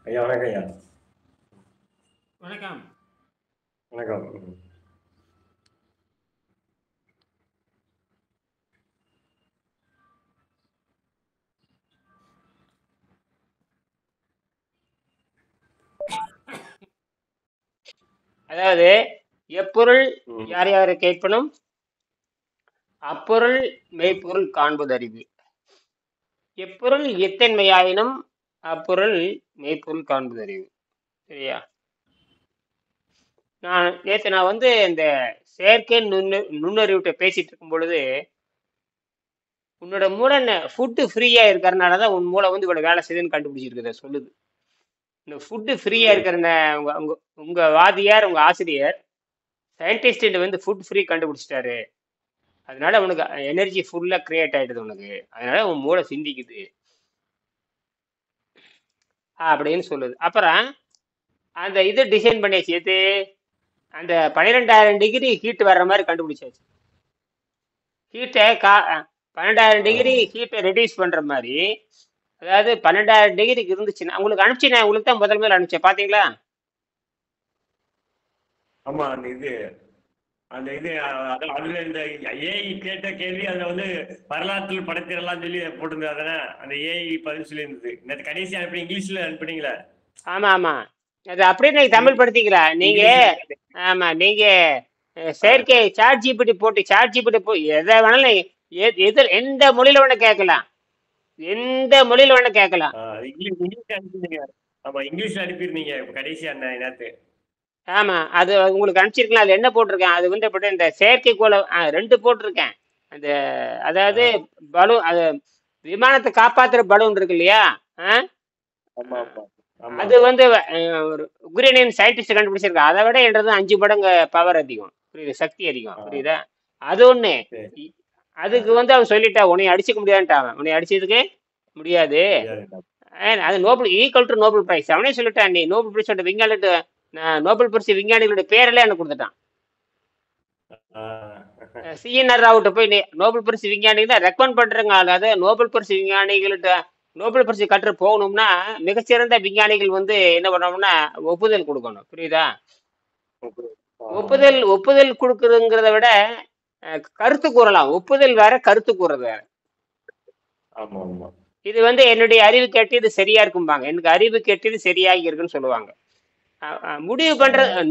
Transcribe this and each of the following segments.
ஐயா வணக்கம் ஐயா. வணக்கம். வணக்கம். அதாவது எப்பொருள் ம். யார் யாரை கேட்பனும் அப்பொருள் மெய்ப்பொருள் காண்பதறிவு. எப்பொருள் எத்தன்மையாயினும் அப்பொருள் மெய்ப்பொருள் காண்பதறிவு. சரியா? நான் வந்து இந்த செயற்கை நுண்ணறிவுட்ட பேசிட்டு இருக்கும் பொழுது உன்னோட மூளை ஃபுட்டு ஃப்ரீயா இருக்கிறதுனாலதான் உன் மூளை வந்து இவ்வளவு வேலை செய்யுதுன்னு கண்டுபிடிச்சிருக்குத சொல்லுது. இந்த ஃபுட்டு ஃப்ரீயா ம். இருக்கிற உங்க உங்க உங்க வாதியார் உங்க ஆசிரியர் சயின்டிஸ்ட் வந்து ஃபுட் ஃப்ரீ கண்டுபிடிச்சிட்டாரு. அதனால உனக்கு எனர்ஜி ஃபுல்லா கிரியேட் ஆயிடுது உனக்கு. அதனால உன் மூளை சிந்திக்குது அப்படின்னு சொல்லுது. அப்புறம் அந்த இது டிசைன் பண்ணியாச்சு. எது அந்த 12,000 டிகிரி ஹீட் வர்ற மாதிரி கண்டுபிடிச்சாச்சு. ஹீட்டை 12,000 டிகிரி ஆ. ஹீட்டை ரெடியூஸ் பண்ற மாதிரி. அதாவது 12,000 டிகிரிக்கு இருந்துச்சுன்னா உங்களுக்கு அனுப்பிச்சு, நான் உங்களுக்கு தான் முதல் அனுப்பிச்சேன் பாத்தீங்களா? ஆமா அந்த இது அதான் அதுல இந்த ஏஐ கேட்ட கேள்வி அதுல வந்து வரலாற்றில் படைத்திடலாம் சொல்லி போட்டிருந்தது அதானே. அந்த ஏஐ பதில் சொல்லி இருந்தது. நேற்று கடைசி அனுப்பி இங்கிலீஷ்ல அனுப்புனீங்களே. ஆமா ஆமா, அது அப்படியே நீங்க தமிழ் படுத்திக்கலாம் நீங்க. இங்கிலீஷ்ல. ஆமா, நீங்க செயற்கை சாட் ஜிபிடி போட்டு எதை வேணாலும் எந்த மொழியில வேணா கேட்கலாம். எந்த மொழியில வேணா கேட்கலாம். இங்கிலீஷ் அனுப்பிருந்தீங்க. ஆமா இங்கிலீஷ்ல அனுப்பியிருந்தீங்க கடைசி அந்த நேரத்து. ஆமா, அது உங்களுக்கு அனுப்பிச்சிருக்கலாம். அது என்ன போட்டிருக்கேன், அது வந்து எப்படி இந்த செயற்கைக்கோளை 2 போட்டிருக்கேன். அந்த அதாவது பலூன், அது விமானத்தை காப்பாத்துற பலூன் இருக்கு இல்லையா? ஆ? ஆமா ஆமா ஆமா. அது வந்து ஒரு உக்ரைனியன் சயின்டிஸ்ட் கண்டுபிடிச்சிருக்கேன். அதை விட என்றது 5 மடங்கு பவர் அதிகம், புரியுது, சக்தி அதிகம், ஆ, புரியுதா? அது ஒண்ணு. சரி. இ- ஆ, அதுக்கு வந்து அவன் சொல்லிட்டா உன்னை அடிச்சுக்க முடியாதுன்ட்டான். உன்னை அடிச்சதுக்கு முடியாது. முடியாது. அது Nobel equal to Nobel prize. அவனே சொல்லிட்டான், நீ நோபல் பிரைஸோட விஞ்ஞானிட்டு நோபல் பரிசு விஞ்ஞானிகளோட பேரெல்லாம் எனக்கு கொடுத்துட்டான். ஆ, சிஎன்ஆர் ராவுட்ட போய் நீ நோபல் பரிசு விஞ்ஞானிகள் தான் ரெக்கமெண்ட் பண்றாங்க. அதாவது நோபல் பரிசு விஞ்ஞானிகள்கிட்ட நோபல் பரிசு கற்று போகணும்னா மிகச்சிறந்த விஞ்ஞானிகள் வந்து என்ன பண்ணணும்னா ஒப்புதல் கொடுக்கணும், புரியுதா? ஆ, ஒப்புதல் கொடுக்குறதுங்கிறத விட கருத்து கூறலாம். ஒப்புதல் வேற, கருத்து கூறது வேற. ஆமா ஆமா. இது வந்து என்னுடைய அறிவு கேட்டு இது சரியா இருக்கும்பாங்க, எனக்கு அறிவு கேட்டு இது சரியாகி இருக்குன்னு சொல்லுவாங்க. முடிவு ஆ, பண்றது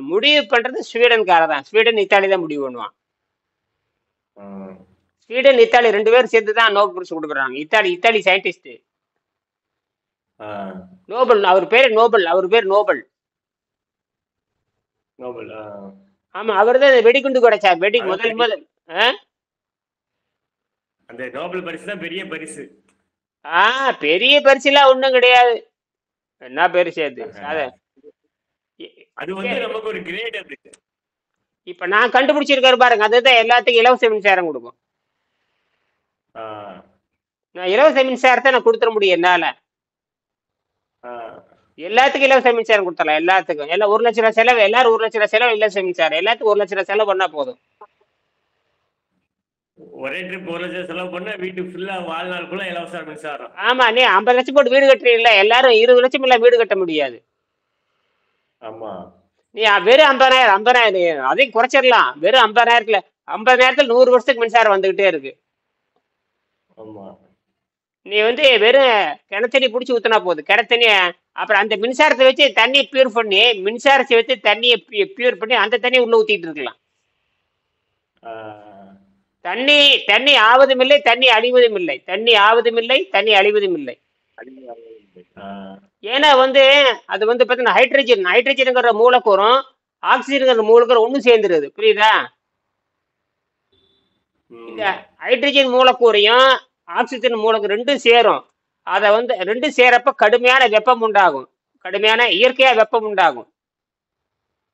முடிவு பண்றது ஸ்வீடன்கார தான். ஸ்வீடன் இத்தாலி தான் முடிவு பண்ணுவான். ஆ, ஸ்வீடன் இத்தாலி 2 பேரும் சேர்ந்து தான் நோபல் பரிசு கொடுக்குறாங்க. Italy Italy scientist. ஆ. நோபல், அவர் பேர் நோபல், அவர் பேர் நோபல். நோபல். ஆமா, அவர் தான் வெடிகுண்டு கிடைச்சார். அதான் முதல் முதல். ஆ? அந்த நோபல் பரிசு தான் பெரிய பரிசு. பெரிய பரிசுலாம் ஒண்ணும் கிடையாது. என்ன பெருசு அது அது வந்து நமக்கு ஒரு கிரேட் அது. இப்ப நான் கண்டுபிடிச்சிருக்காரு பாருங்க, அதுதான் எல்லாத்துக்கும் இலவச மின்சாரம் கொடுக்கும். ஆ, நான் இலவச மின்சாரத்தை நான் கொடுத்துட முடியும் என்னால. ஆ. எல்லாத்துக்கும் இலவச மின்சாரம் கொடுத்துடலாம். எல்லாத்துக்கும் எல்லாம் 1,00,000 செலவு, எல்லாரும் 1,00,000 செலவு இலவச மின்சாரம். எல்லாத்துக்கும் 1,00,000 செலவு பண்ணா போதும். ஒரே ட்ரிப் 1,00,000 செலவு பண்ண வீட்டு ஃபுல்லா வாழ்நாள் ஃபுல்லா இலவச மின்சாரம். ஆமா, நீ 50 லட்சம் போட்டு வீடு கட்டுறீங்களா? எல்லாரும் 20 லட்சம் இல்ல வீடு கட்ட முடியாது. ஆமா நீ வெறும் 50,000 50,000 அதையும் குறைச்சிடலாம். வெறும் 50,000 100 வருஷத்துக்கு மின்சாரம் வந்துகிட்டே இருக்கு. ஆமா. நீ வந்து வெறும் கிணத்தண்ணி பிடிச்சி ஊத்தினா போதும். கிணத்தண்ணி, அப்புறம் அந்த மின்சாரத்தை வச்சு தண்ணியை பியூர் பண்ணி, மின்சாரத்தை வச்சு தண்ணியை பியூர் பண்ணி அந்த தண்ணியை உள்ள ஊத்திட்டு இருக்கலாம். ஆ, தண்ணி தண்ணி ஆவதும் இல்லை, தண்ணி அழிவதும் இல்லை. தண்ணி ஆவதும் இல்லை, தண்ணி அழிவதும் இல்லை. அடிமையாக இல்லை. ஏன்னா வந்து அது வந்து பார்த்தீங்கன்னா ஹைட்ரஜனுங்கிற மூலக்கூறும் ஆக்சிஜனுங்கிற மூலக்கூறும் ஒன்றும் சேர்ந்துருது, புரியுதா? இந்த ம். ஹைட்ரஜன் மூலக்கூறையும் ஆக்சிஜன் மூலக்கூறு ரெண்டும் சேரும். அதை வந்து ரெண்டும் சேரப்ப கடுமையான வெப்பம் உண்டாகும். கடுமையான இயற்கையா வெப்பம் உண்டாகும்.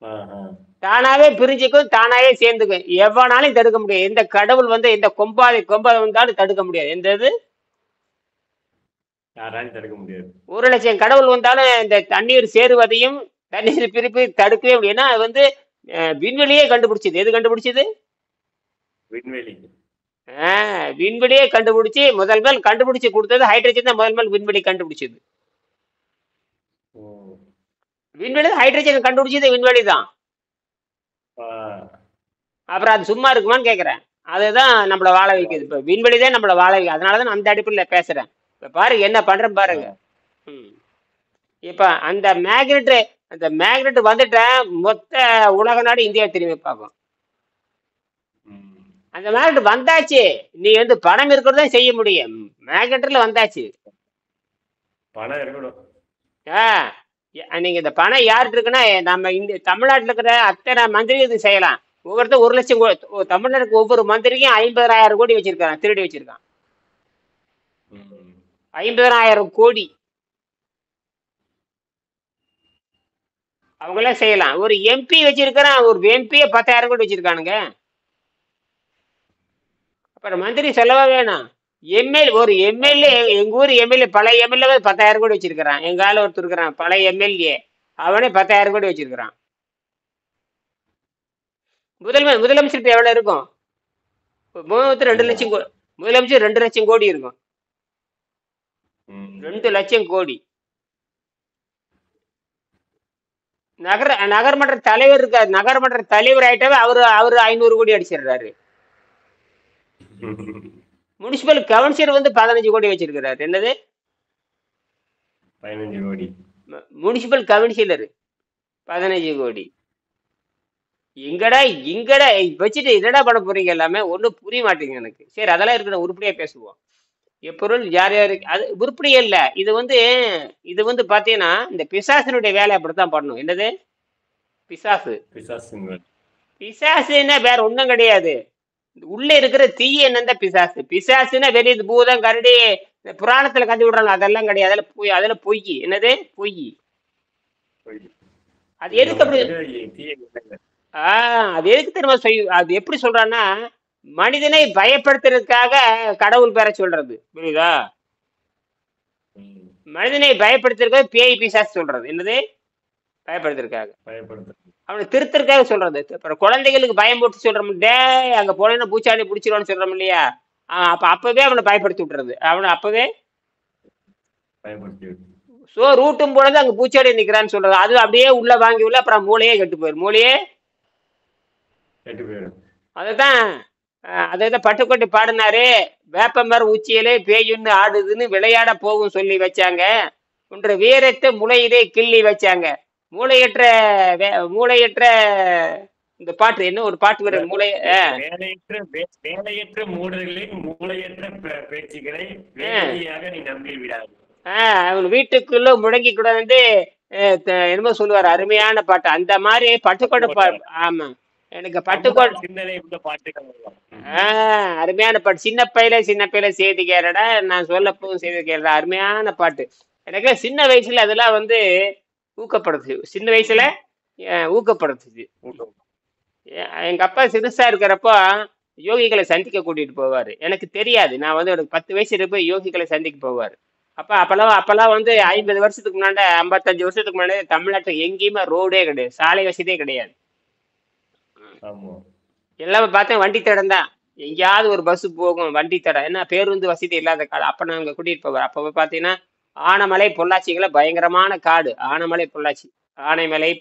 ஆ, ஆ. தானாவே பிரிஞ்சுக்கும், தானாவே சேர்ந்துக்கும். எவனாலும் தடுக்க முடியாது. எந்த கடவுள் வந்து எந்த கொம்பா வந்தாலும் தடுக்க முடியாது. எந்த இது யாராலையும் தடுக்க முடியாது. 1,00,000 கடவுள் வந்தாலும் இந்த தண்ணீர் சேருவதையும் தண்ணீர் பிரிப்பு தடுக்கவே முடியும். ஏன்னா அது வந்து விண்வெளியே கண்டுபிடிச்சது. எது கண்டுபிடிச்சது? விண்வெளி. விண்வெளியே கண்டுபிடிச்சு முதல் கண்டுபிடிச்சு கொடுத்தது ஹைட்ரஜன் தான். முதல் விண்வெளி கண்டுபிடிச்சது. விண்வெளி ஹைட்ரஜன் கண்டுபிடிச்சது விண்வெளி தான். ஆ, அப்புறம் அது சும்மா இருக்குமான்னு கேட்குறேன். அதுதான் நம்மளை வாழ வைக்குது. இப்போ விண்வெளி தான் நம்மளை வாழ வைக்குது. அதனால தான் நான் அந்த அடிப்படையில் பேசுகிறேன். இப்போ பாருங்க என்ன பண்ணுறேன் ஆ, பாருங்க. ம். இப்போ அந்த மேக்னெட் வந்துட்டேன், மொத்த உலக நாடு இந்தியா திரும்பி பார்க்கும். ம். அந்த மேக்னெட் வந்தாச்சு. நீ வந்து பணம் இருக்கிறதா செய்ய முடியும். மேக்னெட்ல வந்தாச்சு. பணம் இருக்கணும். ஆ நீங்க இந்த பணம் யார்கிட்ட இருக்குன்னா, நம்ம இந்த தமிழ்நாட்டில் இருக்கிற அத்தனை மந்திரி இது செய்யலாம். ஒவ்வொருத்தர் 1 லட்சம் தமிழ்நாட்டுக்கு ஒவ்வொரு மந்திரிக்கும் 50,000 கோடி வச்சிருக்கான், திருடி வச்சிருக்கான். ம். 50,000 கோடி அவங்க எல்லாம் செய்யலாம். ஒரு எம்பி வச்சிருக்கிறான், ஒரு எம்பியே 10,000 கோடி வச்சிருக்கானுங்க. அப்புறம் மந்திரி சொல்லவா வேணும். ஒரு எம்எல்ஏ, எங்க ஊர் எம்எல்ஏ, பழைய எம்எல்ஏ 10,000 கோடி வச்சிருக்கிறான். எங்க ஆளு ஒருத்தர் இருக்கிறான் பழைய எம்எல்ஏ, அவனே 10,000 கோடி வச்சிருக்கிறான். முதலமைச்சர் எவ்வளவு இருக்கும்? முதலமைச்சர் 2 லட்சம் கோடி. முதலமைச்சர் 2 லட்சம் கோடி இருக்கும். ம். 2 லட்சம் கோடி. நகர்மன்ற தலைவர் இருக்காரு. நகர்மன்ற தலைவர் ஆயிட்டாவே அவரு 500 கோடி அடிச்சிடுறாரு. முனிசிபல் கவுன்சிலர் வந்து 15 கோடி வச்சிருக்கிறாரு. என்னது 15 கோடி. முனிசிபல் கவுன்சிலர் 15 கோடி. இங்கடா வச்சுட்டு என்னடா பண்ண போறீங்க? எல்லாமே ஒன்றும் புரிய மாட்டேங்க எனக்கு. சரி, அதெல்லாம் இருக்கணும், உருப்படியா பேசுவோம். எப்பொருள் யார் யாருக்கு அது உருப்படியே இல்லை. இது வந்து பாத்தீங்கன்னா இந்த பிசாசனுடைய வேலை அப்படித்தான் பண்ணணும். என்னது பிசாசு? பிசாசுங்க. பிசாசுன்னா வேற ஒண்ணும் கிடையாது. உள்ள இருக்கிற தீய என்னந்த பிசாசு. பிசாசுன்னா வெளியே பூதம் கரடி இந்த புராணத்துல கண்டு விடுறாங்க, அதெல்லாம் கிடையாது. அதுல பொய். என்னது பொய்? போய் அது இதை எதுக்கு அப்படி? வந்து தீய எண்ணங்கள். அது எதுக்கு தெரியுமா அது எப்படி சொல்றான்னா, மனிதனை பயப்படுத்துறதுக்காக கடவுள் பேரை சொல்றது, புரியுதா? ம். மனிதனை பயப்படுத்துறதுக்காக பேய் பிசாசு சொல்றது. என்னது பயப்படுத்துறதுக்காக? பயப்படுத்துறது. அவனை திருத்தறதுக்காக சொல்றது. அப்புறம் குழந்தைகளுக்கு பயம் போட்டு சொல்றோம், டே அங்க போனேன்னா பூச்சாண்டி பிடிச்சிருவான்னு சொல்றோம் இல்லையா? அப்பவே அவனை பயப்படுத்தி விட்டுறது. அவனை அப்பவே பயப்படுத்தி விட்டு. ரூட்டும் போனது அங்க பூச்சாடி நிக்கிறான்னு சொல்றது. அது அப்படியே உள்ள வாங்கி உள்ள அப்புறம் மூளையே கெட்டு போயிரு. மூளையே கெட்டு போயிடும். அதைதான் பட்டுக்கோட்டை பாடினாரு. வேப்பமர உச்சியிலே பேயுன்னு ஆடுதுன்னு விளையாட போகும் சொல்லி வச்சாங்க. ஒன்று வீரத்தை முளையிலே கிள்ளி வச்சாங்க. மூளையற்ற இந்த பாட்டு என்ன ஒரு பாட்டு வர வேலையற்ற மூடர்களின் மூளையற்ற பேச்சுகளை வேலையாக நீ நம்பி விடாது. அவன் வீட்டுக்குள்ள முடங்கி கூட வந்து என்னமோ சொல்லுவாரு, அருமையான பாட்டு. அந்த மாதிரி பட்டுக்கோட்டை பாட்டு. ஆமா, எனக்கு பட்டுக்கோட்டை சிந்தனை உள்ள பாட்டுகள். அருமையான பாட்டு. சின்ன பையில செய்தி கேளடா, நான் சொல்ல போதும் செய்தி கேளடா. அருமையான பாட்டு. எனக்கு சின்ன வயசுல அதெல்லாம் வந்து ஊக்கப்படுத்துச்சு. சின்ன வயசுல ஊக்கப்படுத்துச்சு. எங்க அப்பா சிறுசா இருக்கிறப்போ யோகிகளை சந்திக்க கூட்டிட்டு போவாரு. எனக்கு தெரியாது, நான் வந்து ஒரு 10 வயசு இருப்ப யோகிகளை சந்திக்க போவாரு. அப்பெல்லாம் வந்து 50 வருஷத்துக்கு முன்னாடி, 55 வருஷத்துக்கு முன்னாடி தமிழ்நாட்டுல எங்கேயுமே ரோடே கிடையாது, சாலை வசதியே கிடையாது. எல்லாமே பார்த்தேன் வண்டி தடம் தான். எங்கேயாவது ஒரு பஸ் போகும், வண்டி தடம். என்ன பேருந்து வசதி இல்லாத காடு. அப்ப நாங்க கூட்டிட்டு போவார். அப்ப பாத்தீங்கன்னா ஆனைமலை பொள்ளாச்சிகளை பயங்கரமான காடு. ஆனைமலை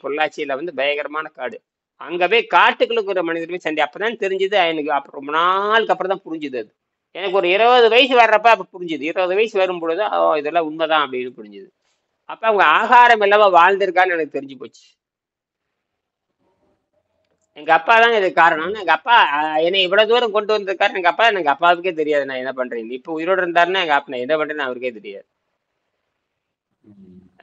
பொள்ளாச்சியில வந்து பயங்கரமான காடு. அங்க போய் காட்டுக்குள்ள ஒரு மனிதருமே சந்தி. அப்பதான் தெரிஞ்சது எனக்கு. அப்புறம் ரொம்ப நாளுக்கு அப்புறம் தான் புரிஞ்சுது. அது எனக்கு ஒரு 20 வயசு வர்றப்ப அப்ப புரிஞ்சுது. 20 வயசு வரும் பொழுது இதெல்லாம் உண்மைதான் அப்படின்னு புரிஞ்சுது. அப்ப அவங்க ஆகாரம் இல்லாம வாழ்ந்திருக்கான்னு எனக்கு தெரிஞ்சு போச்சு. எங்க அப்பா தான் இது காரணம். எங்க அப்பா என்னை இவ்வளவு தூரம் கொண்டு வந்திருக்காரு. எங்க அப்பாவுக்கே தெரியாது நான் என்ன பண்றேன். இப்ப உயிரோடு இருந்தாருன்னா எங்க அப்பா நான் என்ன பண்றேன்னு அவருக்கே தெரியாது.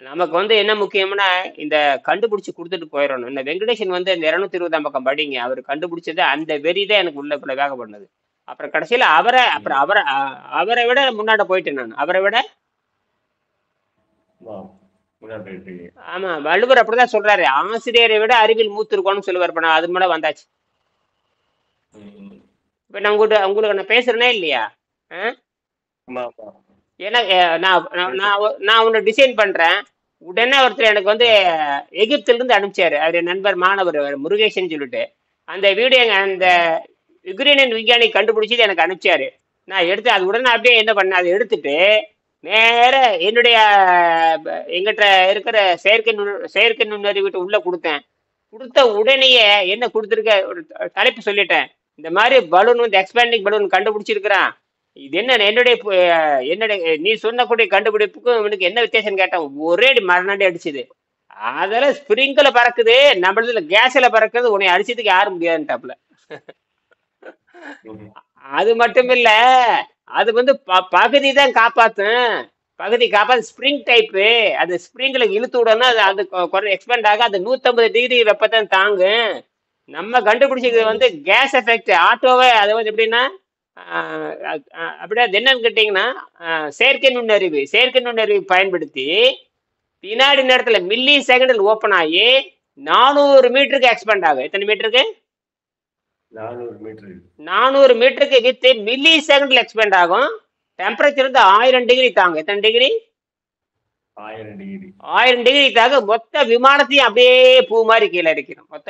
நமக்கு வந்து என்ன முக்கியம்னா இந்த கண்டுபிடிச்சு கொடுத்துட்டு போயிடணும். இந்த வெங்கடேசன் வந்து இந்த 220 பக்கம் படிங்க. அவர் கண்டுபிடிச்சது அந்த வெறிதான் எனக்கு உள்ள வேக பண்ணது. அப்புறம் கடைசியில அவரை விட முன்னாடி போயிட்டேன் நான். அவரை விட ஆமா, வள்ளுவர் அப்படிதான் சொல்றாரு. ஆசிரியரை விட அறிவில் மூத்திருக்கோன்னு சொல்லுவார். இப்ப நான் அது மேல வந்தாச்சு. இப்ப நான் உங்களுக்கு நான் பேசுறேனே இல்லையா? ஏன்னா நான் உன்னை டிசைன் பண்றேன். உடனே ஒருத்தர் எனக்கு வந்து எகிப்துல இருந்து அனுப்பிச்சாரு. அவரு நண்பர் மாணவர் முருகேசன் சொல்லிட்டு அந்த வீடியோ அந்த யுக்ரைனியன் விஞ்ஞானி கண்டுபிடிச்சிட்டு எனக்கு அனுப்பிச்சாரு. நான் எடுத்து அது உடனே அப்படியே என்ன பண்ணேன், அதை எடுத்துட்டு நேர என்னுடைய எங்கிட்ட இருக்கிற செயற்கை நுண்ணறிவிட்டு உள்ள கொடுத்தேன். கொடுத்த உடனேயே என்ன கொடுத்துருக்க ஒரு தலைப்பு சொல்லிட்டேன். இந்த மாதிரி பலூன் வந்து எக்ஸ்பேண்டிங் பலூன் கண்டுபிடிச்சிருக்கிறான். இது என்ன என்னுடைய நீ சொன்னக்கூடிய கண்டுபிடிப்புக்கும் இவனுக்கு என்ன வித்தியாசம் கேட்டான். ஒரே அடி மரணாடி அடிச்சுது. அதெல்லாம் ஸ்பிரிங்க்ல பறக்குது, நம்மளதுல கேஸ்ல பறக்குது, உன்னை அடிச்சதுக்கு யாரும் முடியாதுட்டாப்ல. அது மட்டும் இல்ல, அது வந்து பகுதி தான் காப்பாத்தும். பகுதி காப்பாத்து ஸ்ப்ரிங் டைப்பு. அது ஸ்ப்ரிங்ல இழுத்து விடணும், அது எக்ஸ்பேண்ட் ஆக அது 150 டிகிரி வெப்பத்தான் தாங்கும். நம்ம கண்டுபிடிச்சது வந்து கேஸ் எஃபெக்ட் ஆட்டோவே. அது வந்து எப்படின்னா அப்படியே அது என்னன்னு கேட்டீங்கன்னா செயற்கை நுண்ணறிவு பயன்படுத்தி பின்னாடி நேரத்துல மில்லி செகண்டில் ஓப்பன் ஆகி 400 மீட்டருக்கு எக்ஸ்பேண்ட் ஆகும். எத்தனை மீட்டருக்கு? 400 மீட்டருக்கு வித் மில்லி செகண்ட்ல எக்ஸ்பேண்ட் ஆகும். டெம்பரேச்சர் வந்து 1000 டிகிரி தாங்க. எத்தனை டிகிரி? 1000 டிகிரி தாங்க. மொத்த விமானத்தையும் அப்படியே பூ மாதிரி கீழே இறக்கணும். மொத்த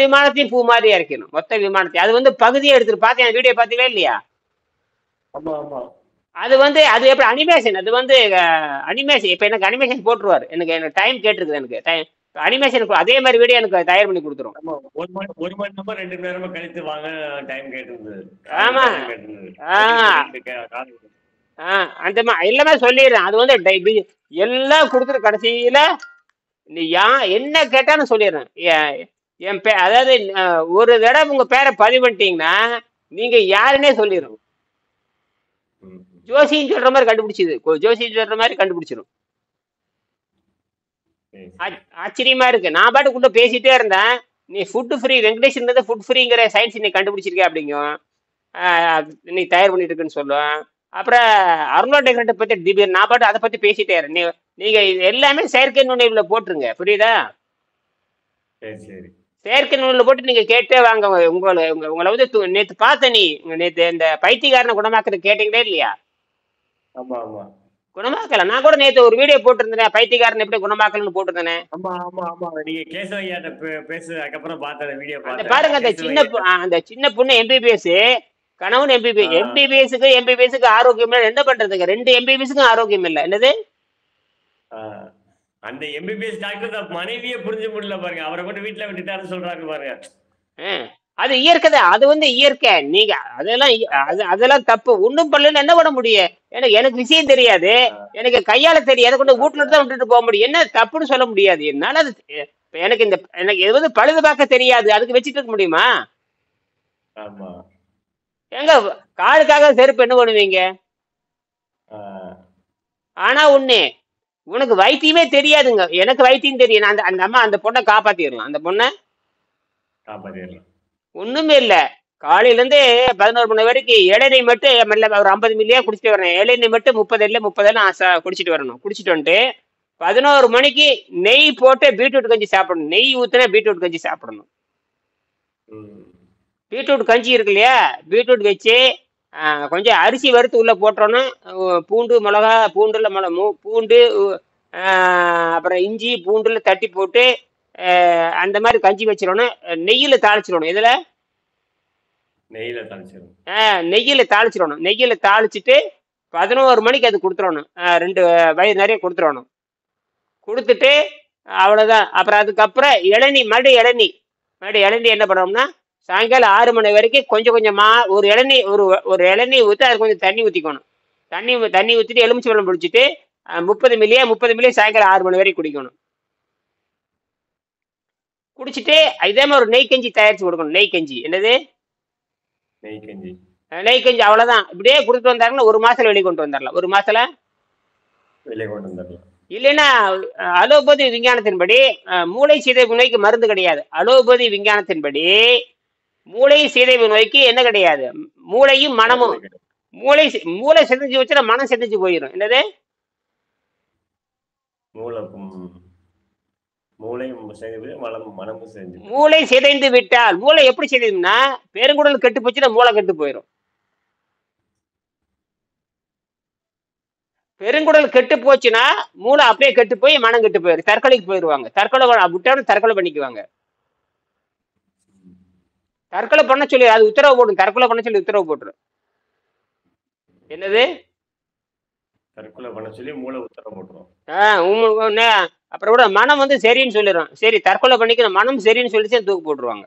விமானத்தையும் பூ மாதிரி இறக்கணும். மொத்த விமானத்தையும் அது வந்து பகுதியை எடுத்துட்டு பார்த்தேன். வீடியோ பார்த்தீங்களா இல்லையா? அது வந்து அது எப்படி அனிமேஷன். அது வந்து அனிமேஷன். இப்ப எனக்கு அனிமேஷன் போட்டுருவாரு. எனக்கு டைம் கேட்டிருக்குது. எனக்கு டைம் அனிமேஷன் அதே மாதிரி வீடியோ எனக்கு தயார் பண்ணி கொடுத்துரும். 1 மணி நேரமா 2 மணி நேரமா கழித்து வாங்க டைம் கேட்டிருந்தது. ஆமா. அந்த எல்லாமே சொல்லிடுறேன். அது வந்து எல்லாம் கொடுத்துரு. கடைசியில நீ என்ன கேட்டாலும் சொல்லிடுறேன். என் அதாவது ஒரு தடவை உங்க பேரை பதிவு பண்ணிட்டீங்கன்னா நீங்க யாருன்னே சொல்லிடும். ஜோசின்னு சொல்ற மாதிரி கண்டுபிடிச்சிது. ஜோசின்னு சொல்ற மாதிரி கண்டுபிடிச்சிடும். ஆச்சரியமா இருக்கு. நான் பாட்டுக்குள்ள பேசிட்டே இருந்தேன். நீ ஃபுட் ஃப்ரீ வெங்கடேஷன் ஃபுட் ஃப்ரீங்கிற சயின்ஸ் நீ கண்டுபிடிச்சிருக்க அப்படிங்கும். நீ தயார் பண்ணிட்டு இருக்குன்னு சொல்லுவேன். அப்புறம் அருணோடெக்ரேட்டை பத்தி நான் பாட்டு அதை பத்தி பேசிட்டே இருந்தேன். நீங்க எல்லாமே செயற்கை நுண்ணறிவுல போட்டுருங்க. புரியுதா? செயற்கை நுண்ணறிவுல போட்டு நீங்க கேட்டே வாங்க. உங்களை வந்து நேத்து பார்த்த நீ நேத்து இந்த பைத்தியக்காரனை குணமாக்குறது கேட்டீங்களே இல்லையா? குணமாக்கல. நான் கூட நேத்து ஒரு வீடியோ போட்டிருந்தேன். பைத்தியக்காரன் எப்படி குணமாக்கலன்னு போட்டிருந்தேன். பாருங்க அந்த சின்ன பொண்ணு எம்பிபிஎஸ் கணவன் எம்பிபிஎஸ்க்கு ஆரோக்கியம் இல்லை. என்ன பண்றதுங்க? 2 எம்பிபிஎஸ்க்கும் ஆரோக்கியம் இல்லை. என்னது அந்த எம்பிபிஎஸ் டாக்டர் மனைவியே புரிஞ்சு முடியல பாருங்க. அவரை மட்டும் வீட்டுல விட்டுட்டாருன்னு சொல்றாங்க பாருங்க. அது இயற்கை தான். அது வந்து இயற்கை. நீங்க அதெல்லாம் தப்பு. ஒண்ணும் பண்ணலன்னு என்ன பண்ண முடியும்? எனக்கு விஷயம் தெரியாது, எனக்கு கையால தெரியாது, கொண்டு வீட்டுல தான் விட்டுட்டு போக முடியும். என்ன தப்புன்னு சொல்ல முடியாது என்னால. அது எனக்கு இது வந்து பழுது பார்க்க தெரியாது. அதுக்கு வச்சுட்டு இருக்க முடியுமா? எங்க காலுக்காக செருப்பு என்ன பண்ணுவீங்க? ஆனா உனக்கு வைத்தியமே தெரியாதுங்க. எனக்கு வைத்தியம் தெரியும். அந்த அம்மா அந்த பொண்ணை காப்பாத்திடலாம். அந்த பொண்ணை ஒண்ணுமே இல்ல. காலையில இருந்து 11 மணி வரைக்கும் இளநீர் மட்டும் ஒரு 50 மில்லியா குடிச்சிட்டு வரணும். இளநீர் மட்டும் 30 குடிச்சிட்டு வரணும். குடிச்சிட்டு வந்துட்டு 11 மணிக்கு நெய் போட்டு பீட்ரூட் கஞ்சி சாப்பிடணும். நெய் ஊத்துனா பீட்ரூட் கஞ்சி சாப்பிடணும். பீட்ரூட் கஞ்சி இருக்கு இல்லையா? பீட்ரூட் வச்சு கொஞ்சம் அரிசி வறுத்து உள்ள போட்டோன்னா பூண்டு மிளகா பூண்டு அப்புறம் இஞ்சி பூண்டுல தட்டி போட்டு அந்த மாதிரி கஞ்சி வச்சிடணும். நெய்யில தாளிச்சிடணும். இதுல நெய்யில தாளிச்சிடணும். நெய்யில தாளிச்சுட்டு 11 மணிக்கு அது கொடுத்துடணும். 2 வயிறு நிறைய கொடுத்துடணும். கொடுத்துட்டு அவ்வளவுதான். அப்புறம் அதுக்கப்புறம் மறுபடியும் இளநீ என்ன பண்ணோம்னா சாயங்காலம் 6 மணி வரைக்கும் கொஞ்சம் கொஞ்சமா ஒரு இளநீ ஊற்றி அது கொஞ்சம் தண்ணி ஊற்றிக்கணும். தண்ணி ஊற்றிட்டு எலுமிச்சை பழம் பிடிச்சிட்டு 30 மில்லியா சாயங்காலம் 6 மணி வரைக்கும் குடிக்கணும். குடிச்சிட்டு இதே மாதிரி ஒரு நெய் கஞ்சி தயாரிச்சு கொடுக்கணும். நெய் கஞ்சி. என்னது? நெய் கஞ்சி. அவ்வளவுதான். இப்படியே கொடுத்துட்டு வந்தாங்கன்னா 1 மாசத்துல வெளியே கொண்டு வந்துடலாம். 1 மாசத்துல இல்லைன்னா அலோபதி விஞ்ஞானத்தின்படி மூளை சிதைவு நோய்க்கு மருந்து கிடையாது. அலோபதி விஞ்ஞானத்தின்படி மூளை சிதைவு நோய்க்கு என்ன கிடையாது? மூளையும் மனமும். மூளை செஞ்சு வச்சுன்னா மனம் செஞ்சு போயிடும். என்னது? மூளை சிதைந்து விட்டால். மூளை எப்படி சிதையும்னா பெருங்குடல் கெட்டு போச்சுன்னா மூளை கெட்டு போயிடும். பெருங்குடல் கெட்டு போச்சுன்னா மூளை அப்படியே கெட்டு போய் மனம் கெட்டு போயிடும். தற்கொலைக்கு போயிடுவாங்க. தற்கொலை பண்ணிக்குவாங்க. தற்கொலை பண்ண சொல்லி அது உத்தரவு போடும். தற்கொலை பண்ண சொல்லி உத்தரவு போட்டுரும். என்னது? தற்கொலை பண்ண சொல்லி மூளை உத்தரவு போட்டுரும். அப்புறம் கூட மனம் வந்து சரின்னு சொல்லிடும். சரி தற்கொலை பண்ணிக்கிற மனம் சரின்னு சொல்லிச்சு தூக்கு போட்டுருவாங்க.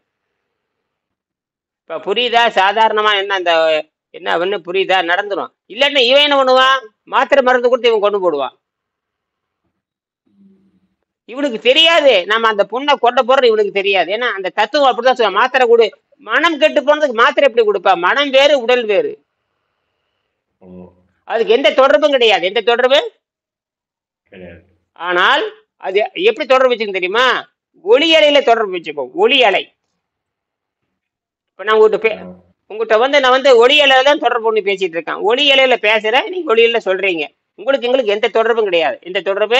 இப்ப புரியுதா? சாதாரணமா என்ன அந்த என்ன ஒண்ணு புரியுதா? நடந்துரும். இல்லன்னா இவன் என்ன பண்ணுவான்? மாத்திரை மருந்து கொடுத்து இவன் கொண்டு போடுவான். இவனுக்கு தெரியாது நம்ம அந்த பொண்ணை கொண்ட போறது இவனுக்கு தெரியாது. ஏன்னா அந்த தத்துவம் அப்படிதான் சொல்லுவான். மாத்திரை கொடு. மனம் கெட்டு போனதுக்கு மாத்திரை எப்படி கொடுப்பா? மனம் வேறு உடல் வேறு. அதுக்கு எந்த தொடர்பும் கிடையாது. எந்த தொடர்பு கிடையாது. ஆனால் அது எப்படி தொடர்பு வச்சுக்க தெரியுமா? ஒளி அலையில தொடர்பு வச்சுக்கோ. ஒளி அலை. இப்ப நான் உங்ககிட்ட வந்து நான் வந்து ஒளி அலையில தான் தொடர்பு பண்ணி பேசிட்டு இருக்கேன். ஒளி அலையில பேசுறேன், நீங்க ஒளியில சொல்றீங்க. உங்களுக்கு எங்களுக்கு எந்த தொடர்பும் கிடையாது. எந்த தொடர்பு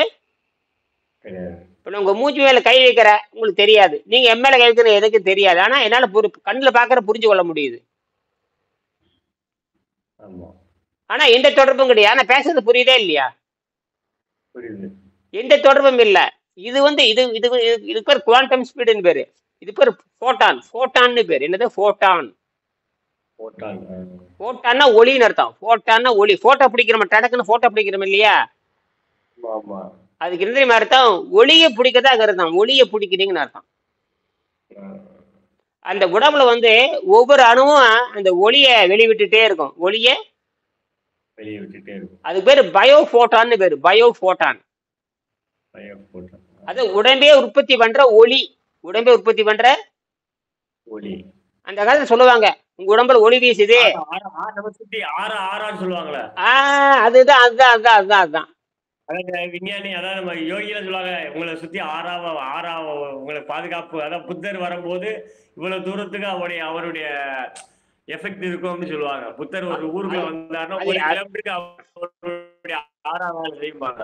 கிடையாது. இப்ப நான் உங்க மூச்சு மேல கை வைக்கிற உங்களுக்கு தெரியாது. நீங்க என் மேல கை வைக்கிற எனக்கு தெரியாது. ஆனா என்னால கண்ணுல பாக்குற புரிஞ்சு கொள்ள முடியுது. ஆமா. ஆனா எந்த தொடர்பும் கிடையாது. ஆனா பேசுறது புரியுதே இல்லையா? புரியுது. எந்த தொடர்பும் இல்ல. இது வந்து இது இது இது பேர் குவாண்டம் ஸ்பீடுன்னு பேரு. இது பேர் போட்டான். போட்டான்னு பேரு. என்னது? போட்டான். போட்டான். போட்டான்னா ஒளின்னு அர்த்தம். போட்டான்னா ஒளி. போட்டோ பிடிக்கிறோம், டடக்குன்னு போட்டோ பிடிக்கிறோம் இல்லையா? ஆமா. அதுக்கு என்ன தெரியுமா அர்த்தம்? ஒளியை பிடிக்கதான் அர்த்தம். ஒளியை பிடிக்கிறீங்கன்னு அர்த்தம். அந்த உடம்புல வந்து ஒவ்வொரு அணுவும் அந்த ஒளியை வெளிவிட்டுட்டே இருக்கும். ஒளியை வெளியே விட்டுட்டே இருக்கும். அதுக்கு பேரு பயோபோட்டான்னு பேரு. பயோபோட்டான். அது உடம்பே உற்பத்தி பண்ற ஒளி. உடம்பே உற்பத்தி பண்ற ஒளி. அந்த காலத்துல சொல்லுவாங்க உங்க உடம்புல ஒளி வீசுது. சொல்லுவாங்களா? அதுதான் அதுதான் அதுதான் அதுதான் அதுதான் விஞ்ஞானி, அதாவது நம்ம யோகியில சொல்லுவாங்க, உங்களை சுத்தி ஆறாவ உங்களை பாதுகாப்பு. அதான் புத்தர் வரும்போது இவ்வளவு தூரத்துக்கு அவருடைய எஃபெக்ட் இருக்கும் அப்படின்னு சொல்லுவாங்க. புத்தர் ஒரு ஊருக்குள்ள வந்தாருன்னா ஒரு கிலோமீட்டருக்கு அவருடைய ஆறாவ செய்வாங்க.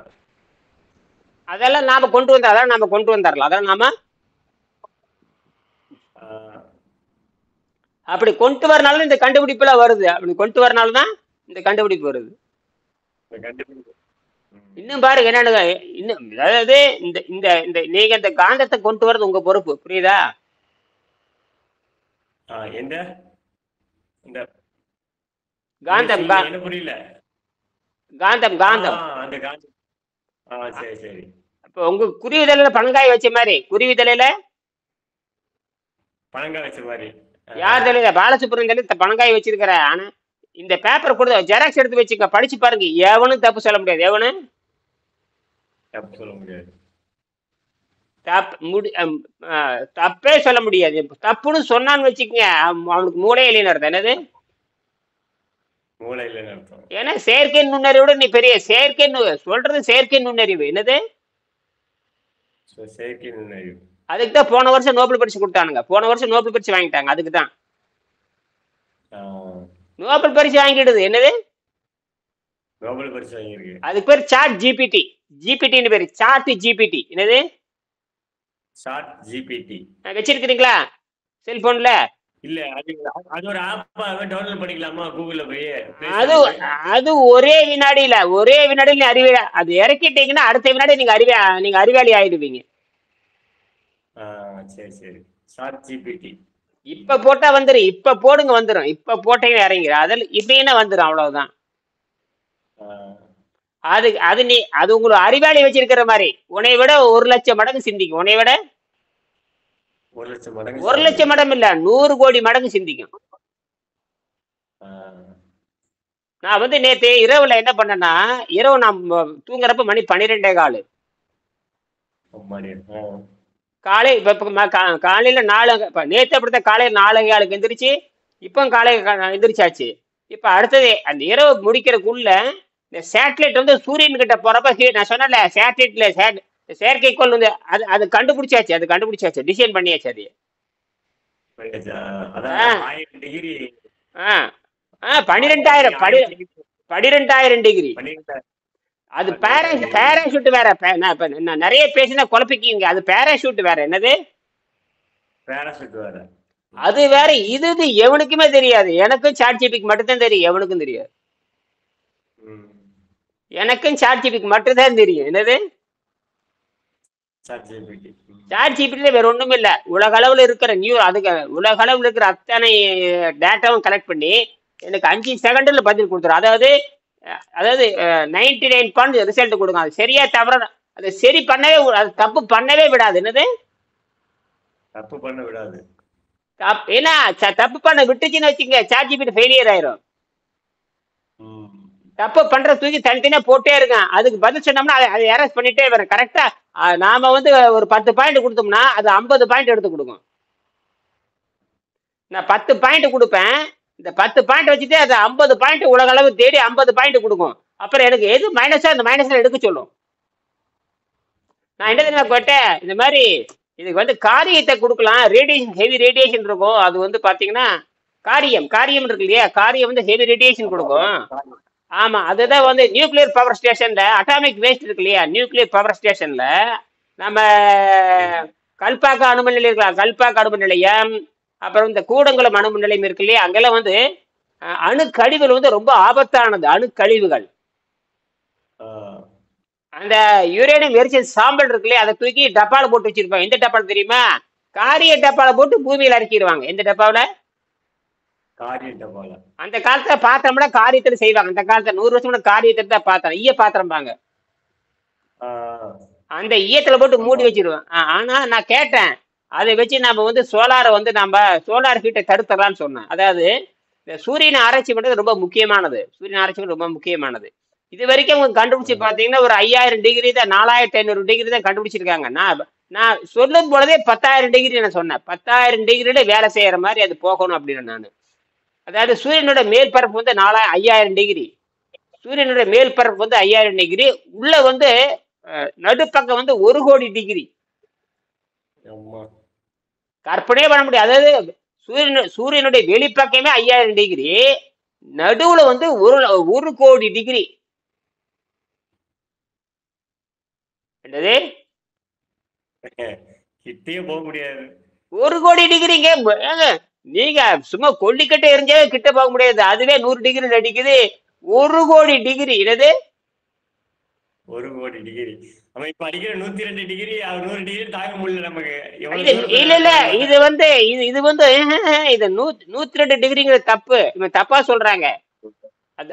அதெல்லாம் நாம கொண்டு வந்தா அதான் நாம கொண்டு வந்தாரலாம். அதான் நாம அப்படி கொண்டு வரனால இந்த கண்டுபிடிப்பு எல்லாம் வருது. அப்படி கொண்டு வரனாலதான் இந்த கண்டுபிடிப்பு வருது. இன்னும் பாருங்க என்னன்னு இன்னும் அதாவது இந்த இந்த இந்த நீங்க இந்த காந்தத்தை கொண்டு வரது உங்க பொறுப்பு. புரியுதா? காந்தம் புரியல. காந்தம் காந்தம் சரி. இப்ப உங்க குருவிதலையில பனங்காய் வச்ச மாதிரி, குருவிதலையில பனங்காய் வச்ச மாதிரி யார் தலையில பாலசுப்ரமணியம் தலையில பனங்காய் வச்சிருக்கிற. ஆனா இந்த பேப்பர் கூட ஜெராக்ஸ் எடுத்து வச்சுக்க, படிச்சு பாருங்க. எவனும் தப்பு சொல்ல முடியாது. எவனு தப்பு சொல்ல முடியாது. தப்பே சொல்ல முடியாது. தப்புன்னு சொன்னான்னு வச்சுக்கங்க, அவனுக்கு மூளை இல்லைன்னு அர்த்தம். என்னது? மூளை இல்லைன்னு அர்த்தம். ஏன்னா செயற்கை நுண்ணறிவோட நீ பெரிய செயற்கை சொல்றது செயற்கை நுண்ணறிவு. என்னது? செயற்கை நுண்ணறிவு. அதுக்கு தான் போன வருஷம் நோபல் பரிசு கொடுத்தானுங்க. போன வருஷம் நோபல் பரிசு வாங்கிட்டாங்க. அதுக்கு தான் நோபல் பரிசு வாங்கிடுது. என்னது? நோபல் பரிசு வாங்கிருக்கு. அதுக்கு பேர் சாட் ஜிபிடி. ஜிபிடின்னு பேரு. Chat GPT. என்னது? சாட் ஜிபிடி வச்சிருக்கீங்களா செல்போன்ல? இல்ல, அது ஒரு ஆப். டவுன்லோட் பண்ணிக்கலாமா கூகுள்ல போய்? அது ஒரே வினாடியில அறிவியல். அது இறக்கிட்டீங்கன்னா அடுத்த வினாடி நீங்க அறிவாளி ஆயிடுவீங்க. சரி. சாட் ஜிபிடி இப்ப போட்டா வந்துரும். இப்ப போடுங்க வந்துரும். இப்ப போட்டீங்க இறங்கி அதில் இப்படின்னா வந்துடும். அவ்வளவுதான். அது உங்களுக்கு அறிவாளி வச்சிருக்கிற மாதிரி உன்னை விட 1,00,000 மடங்கு சிந்திக்கும். உன்னை விட 1,00,000 மடங்கு. 1,00,000 மடங்கு இல்ல, 100 கோடி மடங்கு சிந்திக்கும். நான் வந்து நேற்று இரவுல என்ன பண்ணேன்னா, இரவு நான் தூங்குறப்ப மணி 12:15. காலை காலையில 4 நேற்று அப்படித்தான் காலையில 4:15 எந்திரிச்சு இப்போ காலையில எந்திரிச்சாச்சு. இப்ப அடுத்தது அந்த இரவு முடிக்கிறதுக்குள்ள இந்த சேட்டலைட் வந்து சூரியன் கிட்ட போறப்ப நான் சொன்னல சேட்டலைட்ல செயற்கைக்கோள் வந்து அது கண்டுபிடிச்சாச்சு. டிசைன் பண்ணியாச்சு. அது 12,000 டிகிரி. அது பேராஷூட் வேற. நான் நிறைய பேசினா குழப்பிக்கிங்க. அது பேராஷூட் வேற. என்னது? பேராஷூட் வேற. அது வேற. இது எவனுக்குமே தெரியாது. எனக்கும் சாட் ஜிபிடிக்கு மட்டும்தான் தெரியும். எவனுக்கும் தெரியாது. எனக்கும் சாட் ஜிபிடிக்கு மட்டும்தான் தெரியும். என்னது? சாட் ஜிபிடில வேற ஒண்ணும் இல்ல. உலக அளவுல இருக்கிற உலக அளவுல இருக்கிற அத்தனை டேட்டாவும் கலெக்ட் பண்ணி எனக்கு 5 செகண்ட்ல பதில் கொடுத்துரும். அதாவது அதாவது 99 ரிசல்ட் கொடுக்கும். அது சரியா தவற அது சரி பண்ணவே அது தப்பு பண்ணவே விடாது. என்னது தப்பு பண்ண விடாது. ஏன்னா தப்பு பண்ண விட்டுச்சுன்னு வச்சுங்க சாட்ஜிபிடி ஃபெயிலியர் ஆயிரும். ம். தப்பு பண்ற தூக்கி தனித்தனியா போட்டே இருக்கான். அதுக்கு பதில் சொன்னோம்னா அதை எரஸ் பண்ணிட்டே வரும். கரெக்டா நாம வந்து ஒரு 10 பாயிண்ட் கொடுத்தோம்னா அது 50 பாயிண்ட் எடுத்து கொடுக்கும். நான் 10 பாயிண்ட் கொடுப்பேன். இந்த 10 பாயிண்ட் வச்சுட்டு அது 50 பாயிண்ட் உலக அளவு தேடி 50 பாயிண்ட் கொடுக்கும். அப்புறம் எனக்கு எது மைனஸா அந்த மைனஸ்ல எடுக்க சொல்லும். நான் என்ன தெரியுமா கேட்டேன், இந்த மாதிரி இதுக்கு வந்து காரியத்தை கொடுக்கலாம். ரேடியேஷன் ஹெவி ரேடியேஷன் இருக்கும். அது வந்து பாத்தீங்கன்னா காரியம் இருக்கு இல்லையா, காரியம் வந்து ஹெவி ரேடியேஷன் கொடுக்கும். ஆமா, அதுதான் வந்து நியூக்ளியர் பவர் ஸ்டேஷன்ல அட்டாமிக் வேஸ்ட் இருக்கு இல்லையா, நியூக்ளியர் பவர் ஸ்டேஷன்ல நம்ம கல்பாக்க அணுமின் நிலையம் இருக்கலாம், கல்பாக்க அணுமின் நிலையம், அப்புறம் இந்த கூடங்குளம் அணுமின் நிலையம் இருக்கு இல்லையா, அங்கெல்லாம் வந்து அணுக்கழிவுகள் வந்து ரொம்ப ஆபத்தானது. அணுக்கழிவுகள் அந்த யுரேனியம் எரிச்சல் சாம்பல் இருக்கு இல்லையா, அதை தூக்கி டப்பால போட்டு வச்சிருப்பாங்க. எந்த டப்பால தெரியுமா? காரிய டப்பால போட்டு பூமியில இறக்கிடுவாங்க. எந்த டப்பாவில? காரிய டப்பால. அந்த காலத்துல பாத்திரம்னா காரியத்துல செய்வாங்க. அந்த காலத்துல 100 வருஷம் கூட காரியத்துல தான் பாத்திரம், ஈய பாத்திரம்பாங்க. அந்த ஈயத்துல போட்டு மூடி வச்சிருவேன். ஆனா நான் கேட்டேன், அதை வச்சு நம்ம வந்து சோலாரை வந்து நம்ம சோலார் ஹீட்டை தடுத்துடலாம்னு சொன்னேன். அதாவது இந்த சூரியனை ஆராய்ச்சி பண்றது ரொம்ப முக்கியமானது. சூரியன் ஆராய்ச்சி பண்றது ரொம்ப முக்கியமானது. இது வரைக்கும் அவங்க கண்டுபிடிச்சு பாத்தீங்கன்னா ஒரு 5000 டிகிரி தான், 4500 டிகிரி தான் கண்டுபிடிச்சிருக்காங்க. நான் சொல்லும் பொழுதே 10,000 டிகிரி நான் சொன்னேன். 10,000 டிகிரியில வேலை செய்யற மாதிரி அது போகணும் அப்படின்னு நான். அதாவது சூரியனோட மேற்பரப்பு வந்து 5000 டிகிரி, சூரியனோட மேற்பரப்பு வந்து 5000 டிகிரி, உள்ள வந்து நடுப்பக்கம் வந்து 1 கோடி டிகிரி. கற்பனையே பண்ண முடியாது. அதாவது சூரியனுடைய வெளிப்பக்கமே 5000 டிகிரி, நடுவுல வந்து 1 கோடி டிகிரி. என்னது கிட்டே போக முடியாது. 1 கோடி டிகிரிங்க. நீங்க சும்மா கொல்லிக்கட்டை எரிஞ்சாவே கிட்ட போக முடியாது. அதுவே 100 டிகிரி அடிக்குது. 1 கோடி டிகிரி. என்னது 1 கோடி டிகிரி? நம்ம இப்ப அடிக்கிற 102 டிகிரி 100 டிகிரி தாங்க முடியல நமக்கு. இல்ல இது வந்து இது வந்து இது 102 டிகிரிங்கிற தப்பு, இவன் தப்பா சொல்றாங்க.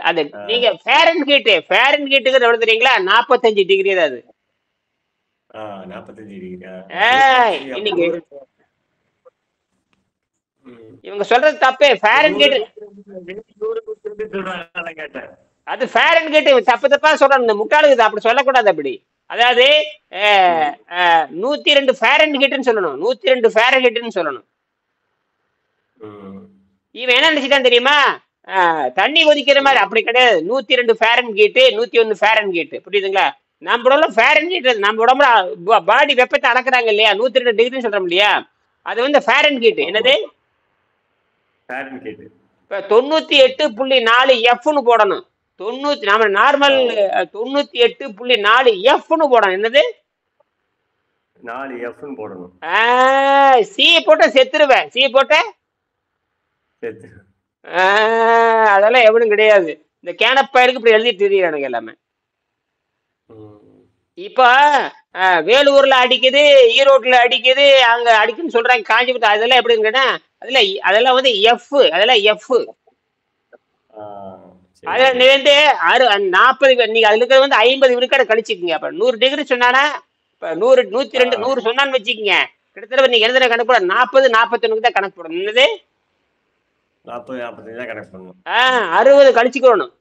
அது நீங்க ஃபேரன்ஹீட்டுக்கு எவ்வளவு தெரியுங்களா? 45 டிகிரி தான் அது. 45 டிகிரி. இன்னைக்கு இவங்க சொல்றது தப்பு. ஃபேரன்ஹீட் அது ஃபேரன்ஹீட் தப்பா சொல்றாங்க. இந்த முட்டாளுக்கு அப்படி சொல்லக்கூடாது. அப்படி அதாவது 102 ஃபேரன்ஹீட்னு சொல்லணும், 102 ஃபேரன்ஹீட்னு சொல்லணும். இவன் என்ன நினைச்சிட்டான் தெரியுமா? தண்ணி கொதிக்கிற மாதிரி. அப்படி கிடையாது. 102 ஃபேரன்ஹீட், 101 ஃபேரன்ஹீட். புரியுதுங்களா? நம்ம உடம்புல ஃபேரன்ஹீட், நம்ம உடம்புல பாடி வெப்பத்தை அளக்குறாங்க இல்லையா, 102 டிகிரி சொல்றோம் இல்லையா, அது வந்து ஃபேரன்ஹீட். என்னது இப்ப 98.4 எஃப்னு போடணும். நம்ம நார்மல் 98.4 எஃப்னு போடணும். என்னது 4 எஃப்னு போடணும். சி போட்ட செத்துருவேன். சி போட்ட அதெல்லாம் எவனும் கிடையாது. இந்த கேனப்பயருக்கு இப்படி எழுதி தெரியும் எல்லாமே. இப்ப வேலூர்ல அடிக்குது, ஈரோட்ல அடிக்குது, அங்க அடிக்குன்னு சொல்றாங்க, காஞ்சிபுரம். அதெல்லாம் எப்படின்னு கேட்டா அதெல்லாம் வந்து எஃப், அதெல்லாம் எஃப். அதுல நீ வந்து 40 நீங்க அதுல இருக்கிற வந்து 50 விழுக்காடு கழிச்சுக்கீங்க. அப்ப 100 டிகிரி சொன்னானா, இப்ப 100 102 100 சொன்னான்னு வச்சுக்கீங்க, கிட்டத்தட்ட நீங்க எழுதுற கணக்கு போட 40 41 தான் கணக்கு போடணும். என்னது 40 45 தான் கணக்கு பண்ணணும். 60 கழிச்சுக்கணும்.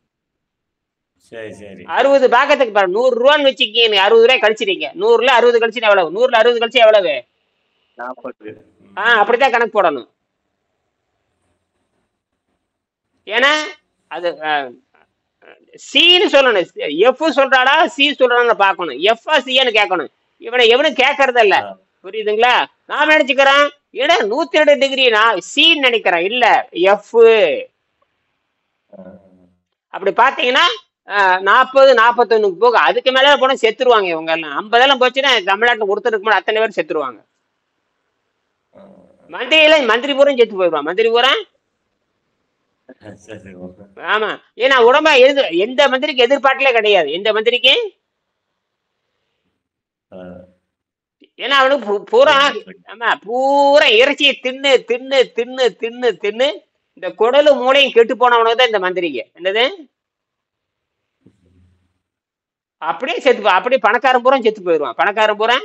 சரி சரி. 60 பாக்கத்துக்கு பாரு, 100 ரூபான்னு வச்சுக்கீங்க, 60 ரூபாய் கழிச்சிருக்கீங்க. 100ல 60 கழிச்சு எவ்வளவு? 100ல 60 கழிச்சு எவ்வளவு? 40. அப்படித்தான் கணக்கு போடணும். ஏன்னா அது சின்னு சொல்லணும். எஃப் சொல்றாடா சி சொல்றான்னு பாக்கணும். எஃப்ஆ சின்னு கேட்கணும். இவனை எவனும் கேட்கறது இல்ல. புரியுதுங்களா? நான் நினைச்சுக்கிறேன் ஏன்னா 102 டிகிரி நான் சின்னு நினைக்கிறேன். இல்ல எஃப். அப்படி பாத்தீங்கன்னா 40 41 போக அதுக்கு மேல போனா செத்துருவாங்க இவங்க எல்லாம். 50 எல்லாம் போச்சுன்னா தமிழ்நாட்டுல ஒருத்தருக்கு மேல அத்தனை பேர் செத்துருவாங்க. மந்திரி பூரம் செத்து போயிடுவான். மந்திரி பூரம். ஆமா, ஏன்னா உடம்பா எந்த மந்திரிக்கு எதிர்பார்க்கலே கிடையாது. எந்த மந்திரிக்கு? ஏன்னா அவனுக்கு பூரா பூரா இறைச்சியை தின்னு தின்னு தின்னு தின்னு தின்னு இந்த குடலு மூளையும் கெட்டு போனவனுக்கு தான் இந்த மந்திரிக்கு. என்னது அப்படியே செத்து அப்படியே பணக்காரன் பூரா செத்து போயிடுவான், பணக்காரன் பூரா.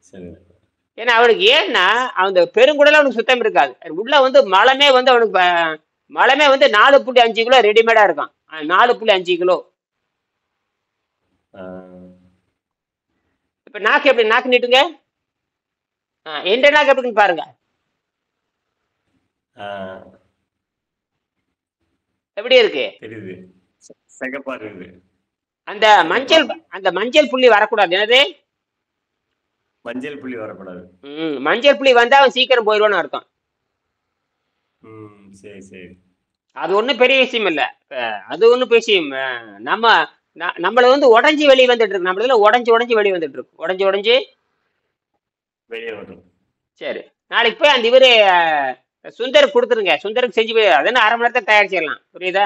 சரி. ஏன்னா அவனுக்கு ஏன்னா அந்த பெருங்குடல அவனுக்கு சுத்தம் இருக்காது. உள்ள வந்து மலமே வந்து அவனுக்கு மலமே வந்து 4.5 கிலோ ரெடிமேடா இருக்கும். 4.5 கிலோ. ஆ, இப்ப நாக்கு எப்படி, நாக்கு நீட்டுங்க. எந்த நாக்கு எப்படின்னு பாருங்க. ஆ, எப்படி இருக்கு? தெரியுது. சிகப்பா இருக்குது. அந்த சிகப்பா மஞ்சள், அந்த மஞ்சள் புள்ளி வரக்கூடாது. என்னது? மஞ்சள் புள்ளி வரக்கூடாது. மஞ்சள் புள்ளி வந்தா அவன் சீக்கிரம் போயிடுவான்னு அர்த்தம். சரி சரி. அது ஒன்றும் பெரிய விஷயம் இல்லை. அது ஒன்றும் பெரிய விஷயம். நம்ம நம்மள வந்து உடஞ்சி வெளியே வந்துட்டு இருக்கு. நம்மள உடஞ்சி உடஞ்சி வெளியே வந்துட்டு இருக்கு. உடஞ்சி உடஞ்சி வெளியே வரும். சரி, நாளைக்கு போய் அந்த இவரு சுந்தருக்கு கொடுத்துருங்க. சுந்தருக்கு செஞ்சு போய் அதென்ன அரை மணி நேரத்தை தயாரிச்சிடலாம். புரியுதா?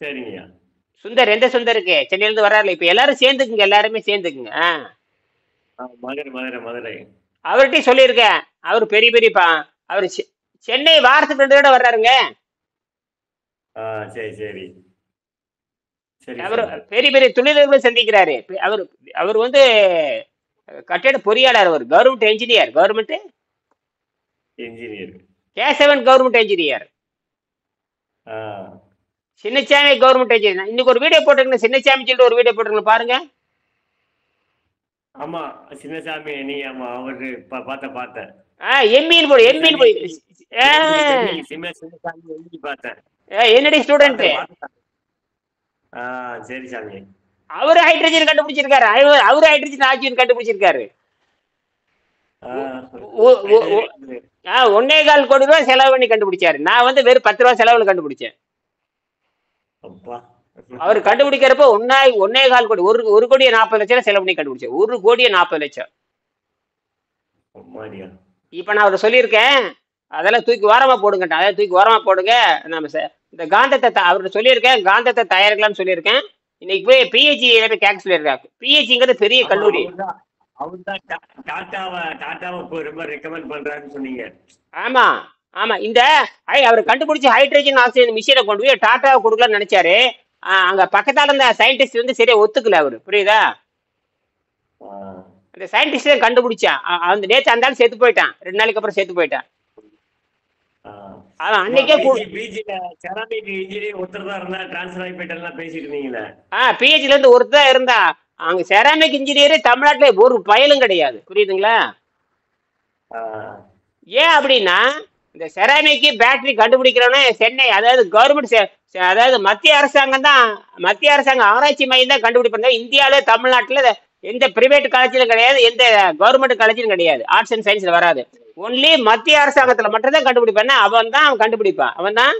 சரிங்கய்யா. சுந்தர் எந்த சுந்தருக்கு? சென்னையிலேருந்து வர்றாருல. இப்போ எல்லாரும் சேர்ந்துக்குங்க, எல்லாருமே சேர்ந்துக்குங்க. மதுரை மதுரை மதுரை. அவர்கிட்டயும் சொல்லியிருக்கேன். அவர் பெரிய பெரிய அவர் சென்னை வாரத்துக்கு 2 தடவை வர்றாருங்க. சரி சரி சரி. அவர் பெரிய பெரிய தொழிலர்களை சந்திக்கிறாரு. அவர் அவர் வந்து கட்டிட பொறியாளர். அவர் government engineer. Government engineer. Kesavan government engineer. Chinnasamy government engineer. இன்னைக்கு ஒரு வீடியோ போட்டிருக்கேன். சின்னசாமி சொல்லிட்டு ஒரு வீடியோ போட்டிருக்கேன், பாருங்க. ஆமா, சின்னசாமி. நீ ஆமா அவரு பார்த்தேன். எம்மின்னு போடு, எம்மின்னு போய். சின்னசாமி எழுதி பார்த்தேன். என்னடி ஸ்டூடெண்ட். சரி சாமி. அவரு ஹைட்ரஜன் கண்டுபிடிச்சிருக்காரு. அவரு ஹைட்ரஜன் ஆக்சிஜன் கண்டுபிடிச்சிருக்காரு. 1.25 கோடி ரூபாய் செலவு பண்ணி கண்டுபிடிச்சாரு. நான் வந்து வெறும் 10 ரூபாய் செலவுல கண்டுபிடிச்சேன். அவர் கண்டுபிடிக்கிறப்ப 1.25 கோடி, 1,40,00,000 செலவு பண்ணி கண்டுபிடிச்சேன். 1,40,00,000. இப்ப நான் அவரை சொல்லியிருக்கேன், அதெல்லாம் தூக்கி ஓரமா போடுங்கட்டா. அதெல்லாம் தூக்கி ஓரமா போடுங்க. நம்ம இந்த காந்தத்தை அவர்கிட்ட சொல்லியிருக்கேன், காந்தத்தை தயாரிக்கலாம்னு சொல்லியிருக்கேன். இன்னைக்கு போய் பிஹெச்டி கேட்க சொல்லியிருக்காங்க. பிஹெச்டிங்கிறது பெரிய கல்லூரி. ரொம்ப ரெக்கமெண்ட் பண்றாருன்னு சொன்னீங்க. ஆமா ஆமா. இந்த அவர் கண்டுபிடிச்ச ஹைட்ரஜன் ஆக்சிஜன் மிஷினை கொண்டு போய் டாட்டாவை கொடுக்கலாம்னு நினைச்சாரு. அங்க பக்கத்தால இருந்த சயின்டிஸ்ட் வந்து சரியா ஒத்துக்கல அவரு. புரியுதா? அந்த சயின்டிஸ்ட் தான் கண்டுபிடிச்சான். அந்த நேற்று அந்த ஆள் செத்து போயிட்டான். 2 நாளைக்கு அப்புறம் செத்து போயிட்டான். அன்னைக்கே பிஹெச்ல இருந்து ஒருத்தர் இருந்தா. அங்க செராமிக் இன்ஜினியரே தமிழ்நாட்டுல ஒரு பயலும் கிடையாது. புரியுதுங்களா? ஏன் அப்படின்னா இந்த செராமிக் பேட்டரி கண்டுபிடிக்கிறோன்னா சென்னை, அதாவது கவர்மெண்ட், அதாவது மத்திய அரசாங்கம் தான், மத்திய அரசாங்க ஆராய்ச்சி மையம் தான் கண்டுபிடிப்பாங்க. இந்தியாவில தமிழ்நாட்டுல எந்த பிரைவேட் காலேஜிலும் கிடையாது, எந்த கவர்மெண்ட் காலேஜிலும் கிடையாது. ஆர்ட்ஸ் அண்ட் சயின்ஸ்ல வராது. ஒன்லி மத்திய அரசாங்கத்துல மட்டும் தான் கண்டுபிடிப்பான். அவன் தான் கண்டுபிடிப்பான். அவன் தான்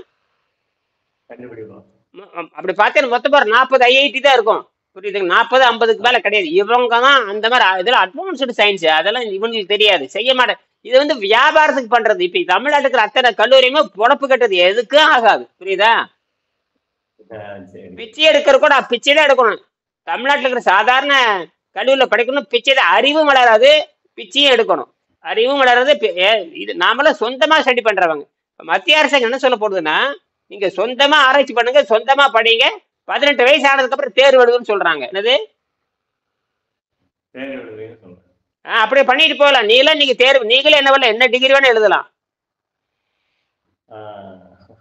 அப்படி பார்த்தேன். மொத்தம் 40 ஐஐடி தான் இருக்கும். புரியுதுங்க? 40-50க்கு மேல கிடையாது. இவங்க தான் அந்த மாதிரி இதெல்லாம் அட்வான்ஸ்டு சயின்ஸ். அதெல்லாம் இவங்களுக்கு தெரியாது, செய்ய மாட்டேன். இது வந்து வியாபாரத்துக்கு பண்றது. இப்ப தமிழ்நாட்டுக்கு அத்தனை கல்லூரியுமே பொழப்பு கட்டுறது எதுக்கும் ஆகாது. புரியுதா? பிச்சை எடுக்கிற கூட பிச்சை தான் எடுக்கணும். தமிழ்நாட்டில் இருக்கிற சாதாரண கல்லூரியில் படிக்கணும், பிச்சை தான். அறிவும் வளராது, பிச்சையும் எடுக்கணும். அறிவும் வளராது. இது நாமெல்லாம் சொந்தமா ஸ்டடி பண்றவங்க. மத்திய அரசாங்கம் என்ன சொல்ல போடுதுன்னா, நீங்க சொந்தமா ஆராய்ச்சி பண்ணுங்க, சொந்தமா படிங்க, 18 வயசு ஆனதுக்கு அப்புறம் தேர்வு எழுதுன்னு சொல்றாங்க. என்னது? அப்படியே பண்ணிட்டு போகலாம். நீங்களே தேர்வு, நீங்களே என்ன டிகிரி வேணா எழுதலாம்.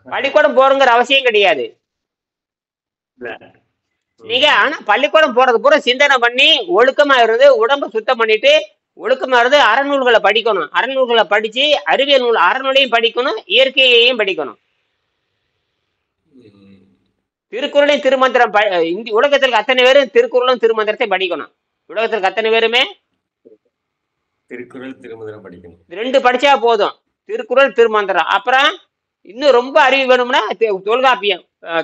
பள்ளிக்கூடம் போறங்கிற அவசியம் கிடையாது. நீங்க ஆனா பள்ளிக்கூடம் போறது பூரா சிந்தனை பண்ணி ஒழுக்கமா இருந்து உடம்ப சுத்தம் பண்ணிட்டு ஒழுக்கமா இருந்து அறநூல்களை படிக்கணும். அறநூல்களை படிச்சு அறிவியல் நூல் அறநூலையும் படிக்கணும், இயற்கையையும் படிக்கணும். திருக்குறளையும் திருமந்திரம் உலகத்திற்கு அத்தனை பேரும் திருக்குறளும் திருமந்திரத்தை படிக்கணும். உலகத்திற்கு அத்தனை பேருமே திருக்குறள் திருமந்திரம் படிக்கணும். 2 படிச்சா போதும். திருக்குறள் திருமந்திரம். அப்புறம் இன்னும் ரொம்ப அறிவு வேணும்னா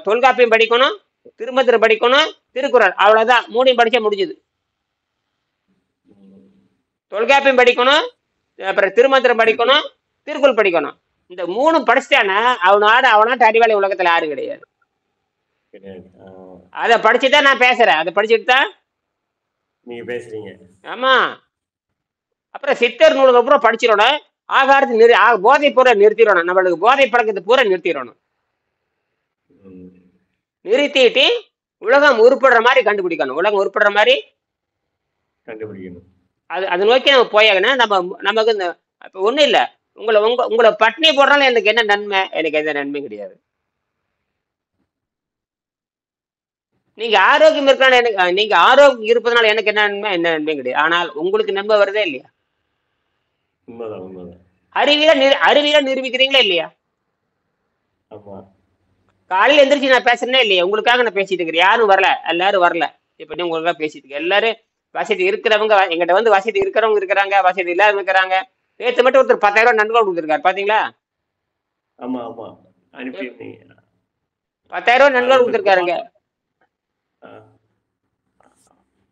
தொல்காப்பியம் படிக்கணும், திருமந்திரம் படிக்கணும், திருக்குறள். அவ்வளவுதான். 3 படிச்சா முடிஞ்சது. தொல்காப்பியம் படிக்கணும், அப்புறம் திருமந்திரம் படிக்கணும், திருக்குறள் படிக்கணும். இந்த 3 படிச்சுட்டானா அவனாட்டு அறிவாளி உலகத்துல யாரும் கிடையாது. அதை படிச்சுதான் நான் பேசுறேன். அதை படிச்சுட்டு தான் நீங்க பேசுறீங்க. ஆமா. அப்புறம் சித்தர் நூல்கள் பூரா படிச்சிடணும். ஆகாரத்தை போதை பூரா நிறுத்திடணும். நம்மளுக்கு போதை பழக்கத்தை பூரா நிறுத்திடணும். நிறுத்திட்டு உலகம் உருப்படுற மாதிரி கண்டுபிடிக்கணும். உலகம் உருப்படுற மாதிரி கண்டுபிடிக்கணும். அது நோக்கி நம்ம போயாகணும். நமக்கு இந்த இப்போ ஒன்றும் இல்லை. உங்களை பட்டினி போடுறனால எனக்கு என்ன நன்மை? எனக்கு எந்த நன்மையும் கிடையாது. நீங்க ஆரோக்கியம் இருக்கனால எனக்கு நீங்க ஆரோக்கியம் இருப்பதனால எனக்கு என்ன நன்மை? என்ன நன்மையும் கிடையாது. ஆனால் உங்களுக்கு நன்மை வருதே இல்லையா? உண்மைதான் உண்மைதான். அறிவியல நிரூபிக்கிறீங்களா இல்லையா? ஆமா. காலையில எந்திரிச்சு நான் பேசுறேனே இல்லையா? உங்களுக்காக நான் பேசிட்டு இருக்கிறேன். யாரும் வரல, எல்லாரும் வரல. இப்ப நீ உங்களுக்காக பேசிட்டு இருக்க. எல்லாரும் வசதி இருக்கிறவங்க எங்கிட்ட வந்து வசதி இருக்கிறவங்க இருக்கிறாங்க, வசதி இல்லாதவங்க இருக்கிறாங்க. நேற்று மட்டும் ஒருத்தர் 10,000 நன்கொடை கொடுத்துருக்காரு, பாத்தீங்களா? ஆமா ஆமா, அனுப்பியிருந்தீங்க. 10,000 அது நன்கொடை ஒருத்தருக்கு கொடுத்துருக்காருங்க.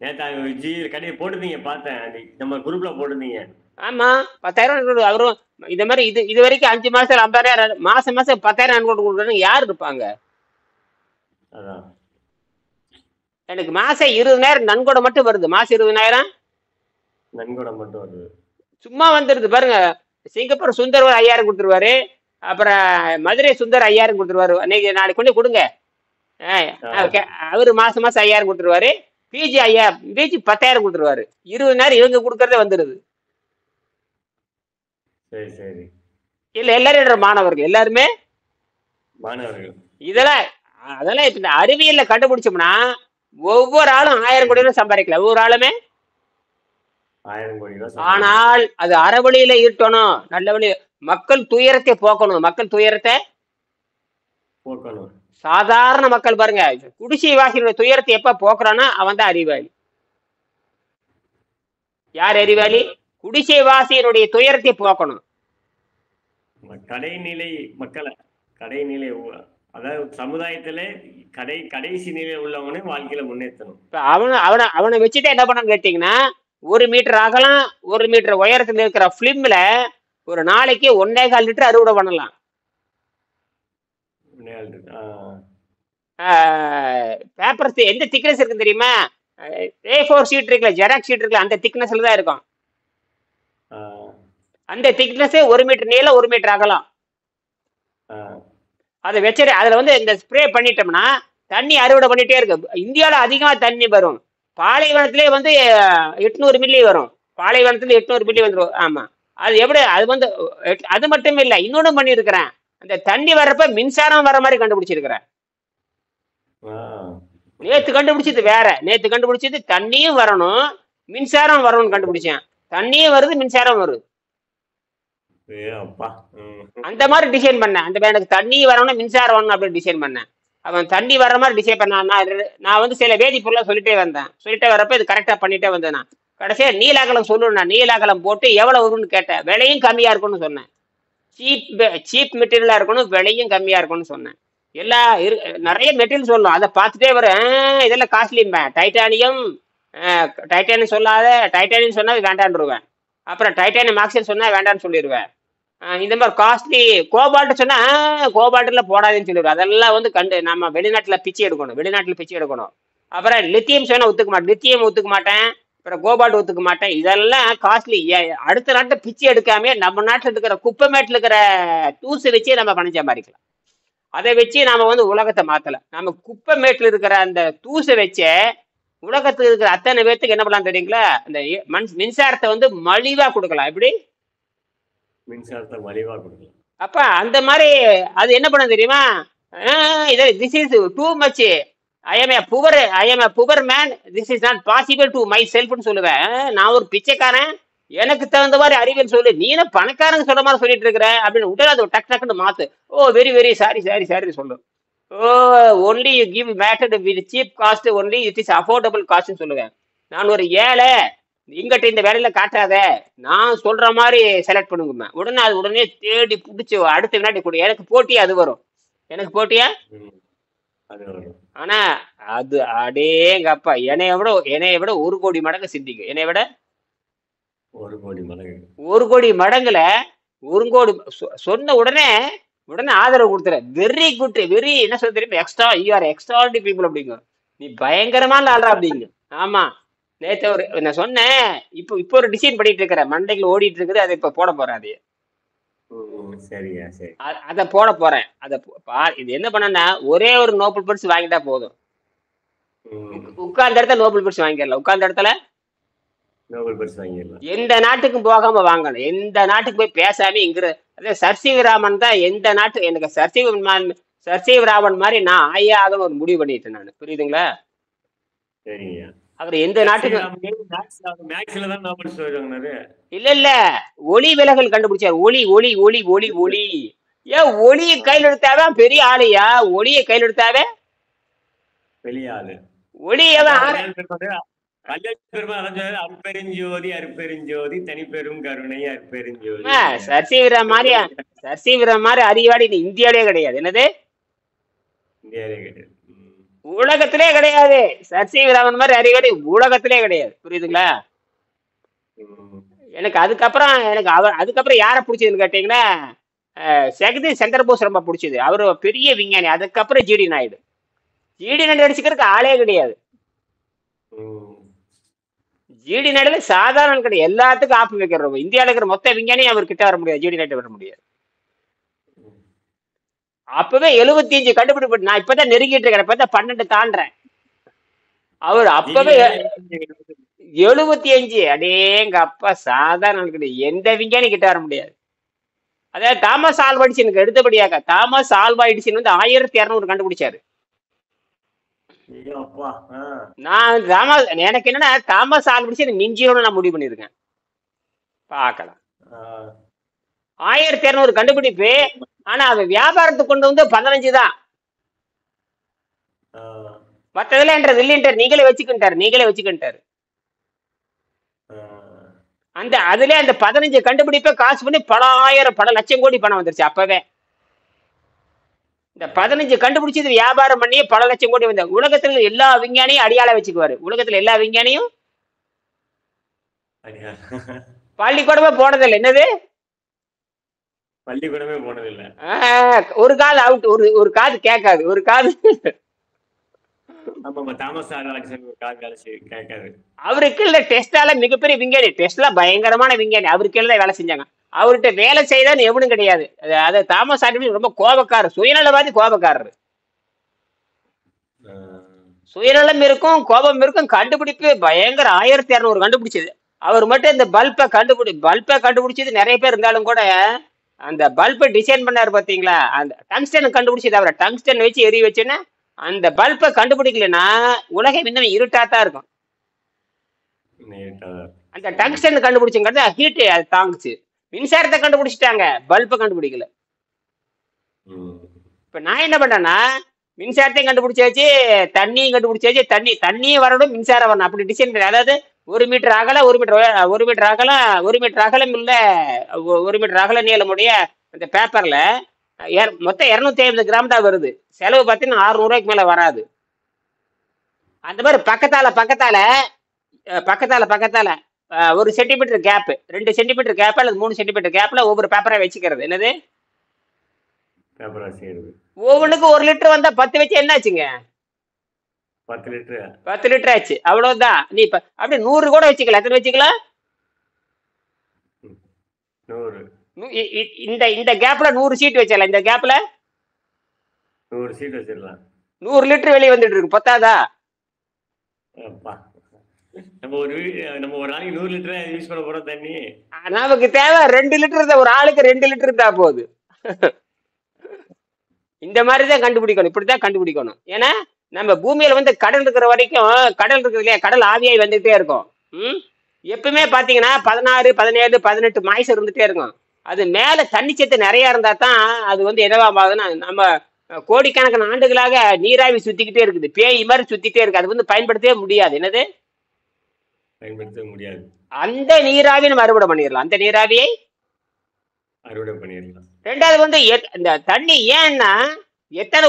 நேற்று ஜி கடையை போட்டிருந்தீங்க, பார்த்தேன். நம்ம குரூப்ல போட்டிருந்தீங்க. ஆமா, 10,000 நன்கொடை. அவரும் இந்த மாதிரி இது வரைக்கும் 5 மாசம் 50,000, மாசம் 10,000 நன்கொடை கொடுக்குறவங்க யார் இருப்பாங்க? அதான் எனக்கு மாசம் 20,000 நன்கொடை மட்டும் வருது. மாசம் 20,000 நன்கொடை மட்டும் வருது. சும்மா வந்துருது பாருங்க. சிங்கப்பூர் சுந்தர் 5,000 கொடுத்துருவாரு. அப்புறம் மதுரை சுந்தர் 5,000 கொடுத்துருவாரு. நாளைக்கு கொண்டு கொடுங்க. அவரு மாசம் 5,000 கொடுத்துருவாரு. பிஜி 10,000 கொடுத்துருவாரு. 20,000 இவங்க கொடுக்கறதே வந்துடுது. சரி சரி. இல்ல எல்லாரும் மாணவர்கள், எல்லாருமே மாணவர்கள். அதெல்லாம் இப்ப இந்த அறிவியல்ல கண்டுபிடிச்சோம்னா ஒவ்வொரு ஆளும் 1000 கோடி சம்பாதிக்கலாம். ஒவ்வொரு ஆளுமே 1000 கோடி. ஆனால் அது அறவழியில ஈட்டணும். நல்ல வழி. மக்கள் துயரத்தை போக்கணும். மக்கள் துயரத்தை போக்கணும். சாதாரண மக்கள் பாருங்க, குடிசை வாசியோட துயரத்தை எப்ப போக்குறான்னா அவன் தான் அறிவாளி. யார் அறிவாளி? குடிசை வாசியனுடைய துயரத்தை போக்கணும். கடைநிலை மக்களை, கடைநிலை, அதாவது சமுதாயத்துல கடைசி நிலையில உள்ளவனே வாழ்க்கையில முன்னேற்றணும். இப்ப அவனை வச்சுட்டு என்ன பண்ணு கேட்டீங்கன்னா, 1 மீட்டர் அகலம் 1 மீட்டர் உயரத்துல இருக்கிற பிலிம்ல ஒரு நாளைக்கு 1.25 லிட்டர் அறுவடை பண்ணலாம். பேப்பர்ஸ் எந்த திக்னஸ் இருக்கு தெரியுமா? A4 ஷீட் இருக்குல்ல, ஜெராக்ஸ் ஷீட் இருக்குல்ல, அந்த திக்னஸ்ல தான் இருக்கும். அந்த திக்னஸ் 1 மீட்டர் நீளம் 1 மீட்டர் அகலம். அதை வச்சு அதுல வந்து இந்த ஸ்ப்ரே பண்ணிட்டோம்னா தண்ணி அறுவடை பண்ணிட்டே இருக்கு. இந்தியாவில அதிகமா தண்ணி வரும். பாலைவனத்திலே வந்து 800 மில்லி வரும். பாலைவனத்துல 800 மில்லி வந்துடும். ஆமா, அது எப்படி? அது வந்து அது மட்டும் இல்லை, இன்னொன்னு பண்ணியிருக்கிறேன். அந்த தண்ணி வர்றப்ப மின்சாரம் வர மாதிரி கண்டுபிடிச்சிருக்கிறேன். நேத்து கண்டுபிடிச்சது வேற. நேத்து கண்டுபிடிச்சது தண்ணியும் வரணும் மின்சாரம் வரணும்னு கண்டுபிடிச்சேன். தண்ணியும் வருது மின்சாரம் வருது. அந்த மாதிரி டிசைன் பண்ணேன். எனக்கு தண்ணி வரணும் மின்சாரம் வரணும் அப்படின்னு டிசைன் பண்ணேன். அவன் தண்ணி வர்ற மாதிரி டிசைன் பண்ணான். நான் வந்து சில வேதிப்பொருளாக சொல்லிட்டே வரப்ப இது கரெக்டா பண்ணிட்டே வந்தேன். நான் கடைசியா நீலாகலம் சொல்லணும். நீலாகலம் போட்டு எவ்வளவு வரும்னு கேட்டேன். விலையும் கம்மியா இருக்கும்னு சொன்னேன். சீப் மெட்டீரியலா இருக்கணும், விலையும் கம்மியா இருக்கும்னு சொன்னேன். நிறைய மெட்டீரியல் சொல்லணும். அதை பார்த்துட்டே வரேன். இதெல்லாம் காஸ்ட்லிம்பேன். டைட்டானியம் சொல்லாத. டைட்டானியம் சொன்னா வேண்டான்ருவேன். அப்புறம் டைட்டானியம் ஆக்சைடு சொன்னா வேண்டான்னு சொல்லிடுவேன். இந்த மாதிரி காஸ்ட்லி கோபால்ட் சொன்னா கோபால்ட்ல போடாதுன்னு சொல்லிடுவேன். அதெல்லாம் வந்து நம்ம வெளிநாட்டுல பிச்சை எடுக்கணும். அப்புறம் லித்தியம் சொன்னா ஒத்துக்க மாட்டேன். லித்தியம் ஒத்துக்க மாட்டேன். அப்புறம் கோபால்ட் ஒத்துக்க மாட்டேன். இதெல்லாம் காஸ்ட்லி. அடுத்த நாட்டை பிச்சை எடுக்காம நம்ம நாட்டில் இருக்கிற குப்பைமேட்டில் இருக்கிற தூசு வச்சு நம்ம பணம் சம்பாதிக்கலாம். அதை வச்சு நாம வந்து உலகத்தை மாத்தலாம். நம்ம குப்பைமேட்டில் இருக்கிற அந்த தூசை வச்ச உலகத்துக்கு இருக்கிற அத்தனை பேர்த்துக்கு என்ன பண்ணலாம் தெரியுங்களா? அந்த மின்சாரத்தை வந்து மலிவா கொடுக்கலாம். எப்படி மின்சாரத்தை மலிவா கொடுக்கலாம்? அப்ப அந்த மாதிரி அது என்ன பண்ண தெரியுமா? This is too much. I am a poor man. This is not possible to myself ன்னு சொல்லுவேன். நான் ஒரு பிச்சைக்காரன், எனக்கு தகுந்த மாதிரி அறிவியல் சொல்லு. நீ என்ன பணக்காரங்க சொல்ற மாதிரி சொல்லிட்டு இருக்கிற அப்படின்னு விட்டு அது டக் டக்குன்னு மாத்து. ஓ வெரி வெரி சாரி சொல்லு. Oh only you give matter with cheap cost, only it is affordable காஸ்ட்னு சொல்லுவேன். நான் ஒரு ஏழை, இங்கிட்ட இந்த வேலையில காட்டாத, நான் சொல்ற மாதிரி செலக்ட் பண்ணுங்க. உடனே தேடி பிடிச்சி அடுத்த வினாடி கூட எனக்கு போட்டியா அது வரும். எனக்கு போட்டியா ஆனா அது அடேங்கப்பா என்னைய விட 1 கோடி மடங்கு சிந்திக்கும். என்னைய விட 1 கோடி மடங்குல 1 கோடி சொன்ன உடனே ஆதரவு கொடுத்துற. வெரி குட், வெரி என்ன சொல்ல தெரியும், extra, you are extraordinary people அப்படிங்க. நீ பயங்கரமான ஆள்றா அப்படிங்க. ஆமா, நேற்று நான் சொன்னேன். இப்போ ஒரு டிசைன் பண்ணிட்டு இருக்கிறேன், மண்டைகள் ஓடிட்டு இருக்குது. அதை இப்ப போட போறேன். அது அத போட போறேன். இது என்ன பண்ணா ஒரே ஒரு நோபல் பரிசு வாங்கிட்டா போதும். ம். உட்கார்ந்த இடத்துல நோபல் பரிசு வாங்கிடலாம். உட்கார்ந்த இடத்துல நோபல் பரிசு வாங்கிடலாம். எந்த நாட்டுக்கும் போகாம வாங்கணும். எந்த நாட்டுக்கு போய் பேசாம இங்கிற அதே சர்சிவராமன் தான் எந்த நாட்டு எனக்கு சர்சிவராமன் மாதிரி நான் ஆகணும் ஒரு முடிவு பண்ணிட்டேன் நான். புரியுதுங்களா? சரிங்கய்யா. அவர் எந்த நாட்டுக்கும் மேக்ஸ்ல தான் நோபல் பரிசு வாங்கினாரு. இல்ல ஒளி விலகல் கண்டுபிடிச்சார். ஒளி ஒளி ஒளி ஒளி ஒளி ஏன் ஒளியை கையில் எடுத்தாவே பெரிய ஆளையா? ஒளியை கையில் எடுத்தாவே பெரிய ஆளு. ஒளி அருப்பெருஞ்சோதி அருப்பெருஞ்சோதி தனிப்பெரும் கருணை அருப்பெருஞ்சோதி. சர்சிவராம் மாதிரி அறிவாடி இந்தியாவிலே கிடையாது. என்னது? இந்தியாவிலே கிடையாது. உலகத்திலே கிடையாது. சர்சிவராமன் மாதிரி அறிவாடி உலகத்திலே கிடையாது. புரியுதுங்களா? எனக்கு அதுக்கப்புறம் யாரை பிடிச்சதுன்னு கேட்டீங்கன்னா ஜெகதீஷ் சந்திரபோஸ் ரொம்ப பிடிச்சது. அவரு பெரிய விஞ்ஞானி. அதுக்கப்புறம் ஜிடி நாயுடு அடிச்சுக்கிறதுக்கு ஆளே கிடையாது. ஜிடி நாயுடு சாதாரண கிடையாது. எல்லாத்துக்கும் ஆப்பு வைக்கிறோம். இந்தியாவில் இருக்கிற மொத்த விஞ்ஞானியும் அவர் கிட்ட வர முடியாது. ஜிடி நாயுடு வர முடியாது. அப்பவே 75 கண்டுபிடிப்பு. நான் இப்பதான் நெருங்கிட்டு இருக்கிறேன். இப்பதான் 12 தாண்டறேன். அவர் அப்பவே 75. அடேங்க அப்பா, சாதாரண கிடையாது. எந்த விஞ்ஞானி கிட்ட வர முடியாது. அதாவது தாமஸ் ஆல்வா எடிசனுக்கு எடுத்தபடியாக தாமஸ் ஆல்வா எடிசன் வந்து 1200 கண்டுபிடிச்சாரு. எனக்கு என்னன்னா தாமஸ் ஆல்வா எடிசன் மிஞ்சியோன்னு நான் முடிவு பண்ணிருக்கேன். பார்க்கலாம். 1200 கண்டுபிடிப்பு. ஆனா அவ வியாபாரத்துக்கு கொண்டு வந்து 15 தான். மற்றதுல இல்லைன்றார். நீங்களே வச்சுக்கிட்டாரு. அதுல அந்த 15 கண்டுபிடிப்பை காசு பண்ணி பல லட்சம் கோடி பணம் வந்துருச்சு. அப்பவே இந்த 15 கண்டுபிடிச்சது வியாபாரம் பண்ணி பல லட்சம் கோடி வந்த. உலகத்துல எல்லா விஞ்ஞானியும் அடியாள வச்சுக்குவாரு. உலகத்துல எல்லா விஞ்ஞானியும் பள்ளிக்கூடமே போனதில்லை. என்னது? பள்ளிக்கூடமே போனதில்லை. ஒரு காது அவுட். ஒரு காது கேட்காது. ஒரு காது அவருக்கு இல்ல. டெஸ்டால மிகப்பெரிய விஞ்ஞானி. டெஸ்ட்ல பயங்கரமான விஞ்ஞானி. அவருக்கு தான் வேலை செஞ்சாங்க. அவர்கிட்ட வேலை செய்தான் எவனும் கிடையாது. அது தாமஸ் ஆல்வா ரொம்ப கோபக்காரர். சுயநலவாதி, கோபக்காரர். சுயநலம் இருக்கும், கோபம் இருக்கும். கண்டுபிடிப்பு பயங்கர. 1200 கண்டுபிடிச்சது. அவர் மட்டும் இந்த பல்பை கண்டுபிடிச்சது நிறைய பேர் இருந்தாலும் கூட அந்த பல்பை டிசைன் பண்ணாரு பாத்தீங்களா? அந்த டங்ஸ்டன் கண்டுபிடிச்சது. அவரை டங்ஸ்டன் வச்சு எரிய வச்சுன்னா அந்த பல்பை கண்டுபிடிக்கலன்னா உலகம் இன்னும் இருட்டாத்தான் இருக்கும். அந்த டங்ஸ்டன் கண்டுபிடிச்சுங்கிறது ஹீட் அது தாங்குச்சு. மின்சாரத்தை கண்டுபிடிச்சிட்டாங்க, பல்பை கண்டுபிடிக்கல. இப்ப நான் என்ன பண்றேன்னா மின்சாரத்தையும் கண்டுபிடிச்சாச்சு, தண்ணியும் கண்டுபிடிச்சாச்சு. தண்ணியும் வரணும், மின்சாரம் வரணும். அப்படி டிசைன் பண்ணி, அதாவது 1 மீட்டர் அகலம், 1 மீட்டர் அகலம் இல்ல 1 மீட்டர் அகல நீளமுடைய அந்த பேப்பர்ல மொத்தம் 250 கிராம் தான் வருது. செலவு பார்த்தீங்கன்னா 600 ரூபாய்க்கு மேல வராது. அந்த மாதிரி பக்கத்தால 1 சென்டிமீட்டர் கேப், 2 சென்டிமீட்டர் கேப் அல்லது 3 சென்டிமீட்டர் கேப்ல ஒவ்வொரு பேப்பரை வச்சுக்கிறது. என்னது? ஒவ்வொன்றுக்கு 1 லிட்டர் வந்தா 10 வச்சு என்ன ஆச்சுங்க? 10 லிட்டர் ஆச்சு. அவ்வளவுதான். நீ இப்ப அப்படியே 100 கூட வச்சுக்கலாம். எத்தனை வச்சுக்கலாம்? 100. இந்த கேப்ல 100 சீட் வச்சிடலாம். இந்த கேப்ல 100 சீட் வச்சிடலாம். 100 லிட்டர் வெளியே வந்துட்டு இருக்கு. பத்தாதா? நம்ம ஒரு நாளைக்கு 100 லிட்டர் யூஸ் பண்ண போறோம் தண்ணி. நமக்கு தேவை 2 லிட்டர் தான். ஒரு ஆளுக்கு 2 லிட்டர் தான் போகுது. இந்த மாதிரிதான் கண்டுபிடிக்கணும். இப்படித்தான் கண்டுபிடிக்கணும். ஏன்னா நம்ம பூமியில வந்து கடல் இருக்கிற வரைக்கும், கடல் இருக்கு இல்லையா, கடல் ஆவியாய் வந்துகிட்டே இருக்கும். எப்பவுமே பாத்தீங்கன்னா 16, 17, 18 மாய்ஸ் இருந்துட்டே இருக்கும். அது மேல தண்ணி சத்து நிறைய இருந்தா தான் அது வந்து என்னவா ஆகுதுன்னா, நம்ம கோடிக்கணக்கான ஆண்டுகளாக நீராவி சுத்திக்கிட்டே இருக்குது. பேய் மாதிரி சுத்திட்டே இருக்கு. அது வந்து பயன்படுத்தவே முடியாது. என்னது? பயன்படுத்த முடியாது. அந்த நீராவியை நம்ம அறுவடை பண்ணிடலாம். அந்த நீராவியை அறுவடை பண்ணிடலாம். ரெண்டாவது வந்து இந்த தண்ணி ஏன்னா எத்தனை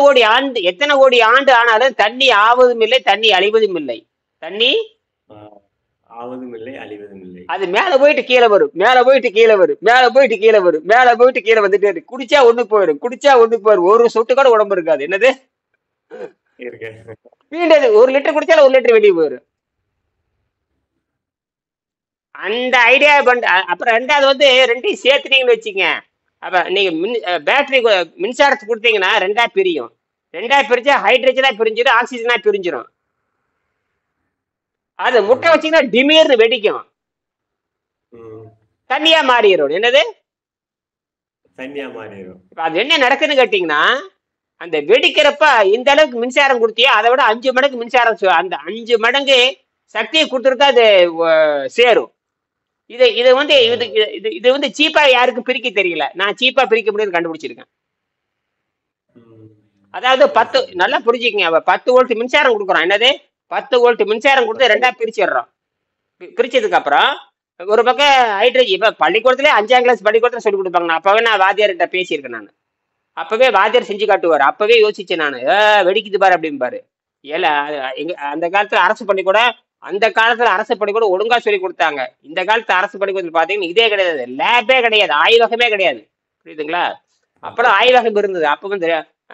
கோடி ஆண்டு ஆனாலும் தண்ணி ஆவதும் இல்லை, தண்ணி அழிவதும் இல்லை. தண்ணி ஆவதும் இல்லை, அழிவதும் இல்லை. அது மேல போயிட்டு கீழே வரும், மேல போயிட்டு கீழே வரும், மேல போயிட்டு கீழே வரும், மேல போயிட்டு கீழே வந்துட்டே இருக்கு. குடிச்சா ஒண்ணுக்கு போயிடும், ஒரு சொட்டு கூட உடம்பு இருக்காது. என்னது? மீண்டும் 1 லிட்டர் குடிச்சாலும் 1 லிட்டர் வெளியே போயிடும். அந்த ஐடியா அப்புறம் ரெண்டாவது வந்து 2ஐயும் சேர்த்துனீங்கன்னு வச்சுங்க. அப்ப நீங்க பேட்டரி மின்சாரத்தை கொடுத்தீங்கன்னா 2ஆ பிரியும். 2ஆ பிரிச்சா ஹைட்ரஜனா பிரிஞ்சிடும், ஆக்சிஜனா பிரிஞ்சிடும். அது முட்டை ம், வச்சீங்கன்னா டிமீர்னு வெடிக்கும், ம். தண்ணியா மாறிடும். என்னது? தனியா மாறிடும். இப்ப அது என்ன நடக்குதுன்னு கேட்டீங்கன்னா, அந்த வெடிக்கிறப்ப இந்த அளவுக்கு மின்சாரம் கொடுத்தியோ அதை விட 5 மடங்கு மின்சாரம் அந்த 5 மடங்கு சக்தியை கொடுத்துருக்கா அது சேரும். இது வந்து ஆ, இது இது இது வந்து சீப்பா யாருக்கும் பிரிக்க தெரியல. நான் சீப்பா பிரிக்க முடியாது கண்டுபிடிச்சிருக்கேன். ம். அதாவது சரி, 10, சரி. நல்லா புரிஞ்சுக்கங்க, 10 வோல்ட் மின்சாரம் கொடுக்குறோம். என்னது? 10 வோல்ட் மின்சாரம் கொடுத்து பத்து. ரெண்டா பிரிச்சிடுறோம். பிரிச்சதுக்கு அப்புறம் ஒரு பக்கம் ஹைட்ரஜன். இப்ப பள்ளிக்கூடத்துல 5ஆம் கிளாஸ் பள்ளிக்கூடத்துல சொல்லி கொடுப்பாங்க. நான் அப்பவே நான் வாத்தியார்கிட்ட பேசியிருக்கேன் நான். அப்பவே வாத்தியார் செஞ்சு காட்டுவார். அப்பவே யோசிச்சேன் நான், வெடிக்குது பாரு அப்படிம்பாரு. ஏல எங்க அந்த காலத்துல அரசு பள்ளிக்கூடம், அந்த காலத்துல அரசு பள்ளிக்கூடம் ஒழுங்கா சொல்லி கொடுத்தாங்க. இந்த காலத்து அரசு பள்ளிக்கூடத்தில் பாத்தீங்கன்னா இதே கிடையாது, லேபே கிடையாது, ஆய்வகமே கிடையாது. புரியுதுங்களா? அப்பெல்லாம் ஆய்வகம் இருந்தது. அப்ப வந்து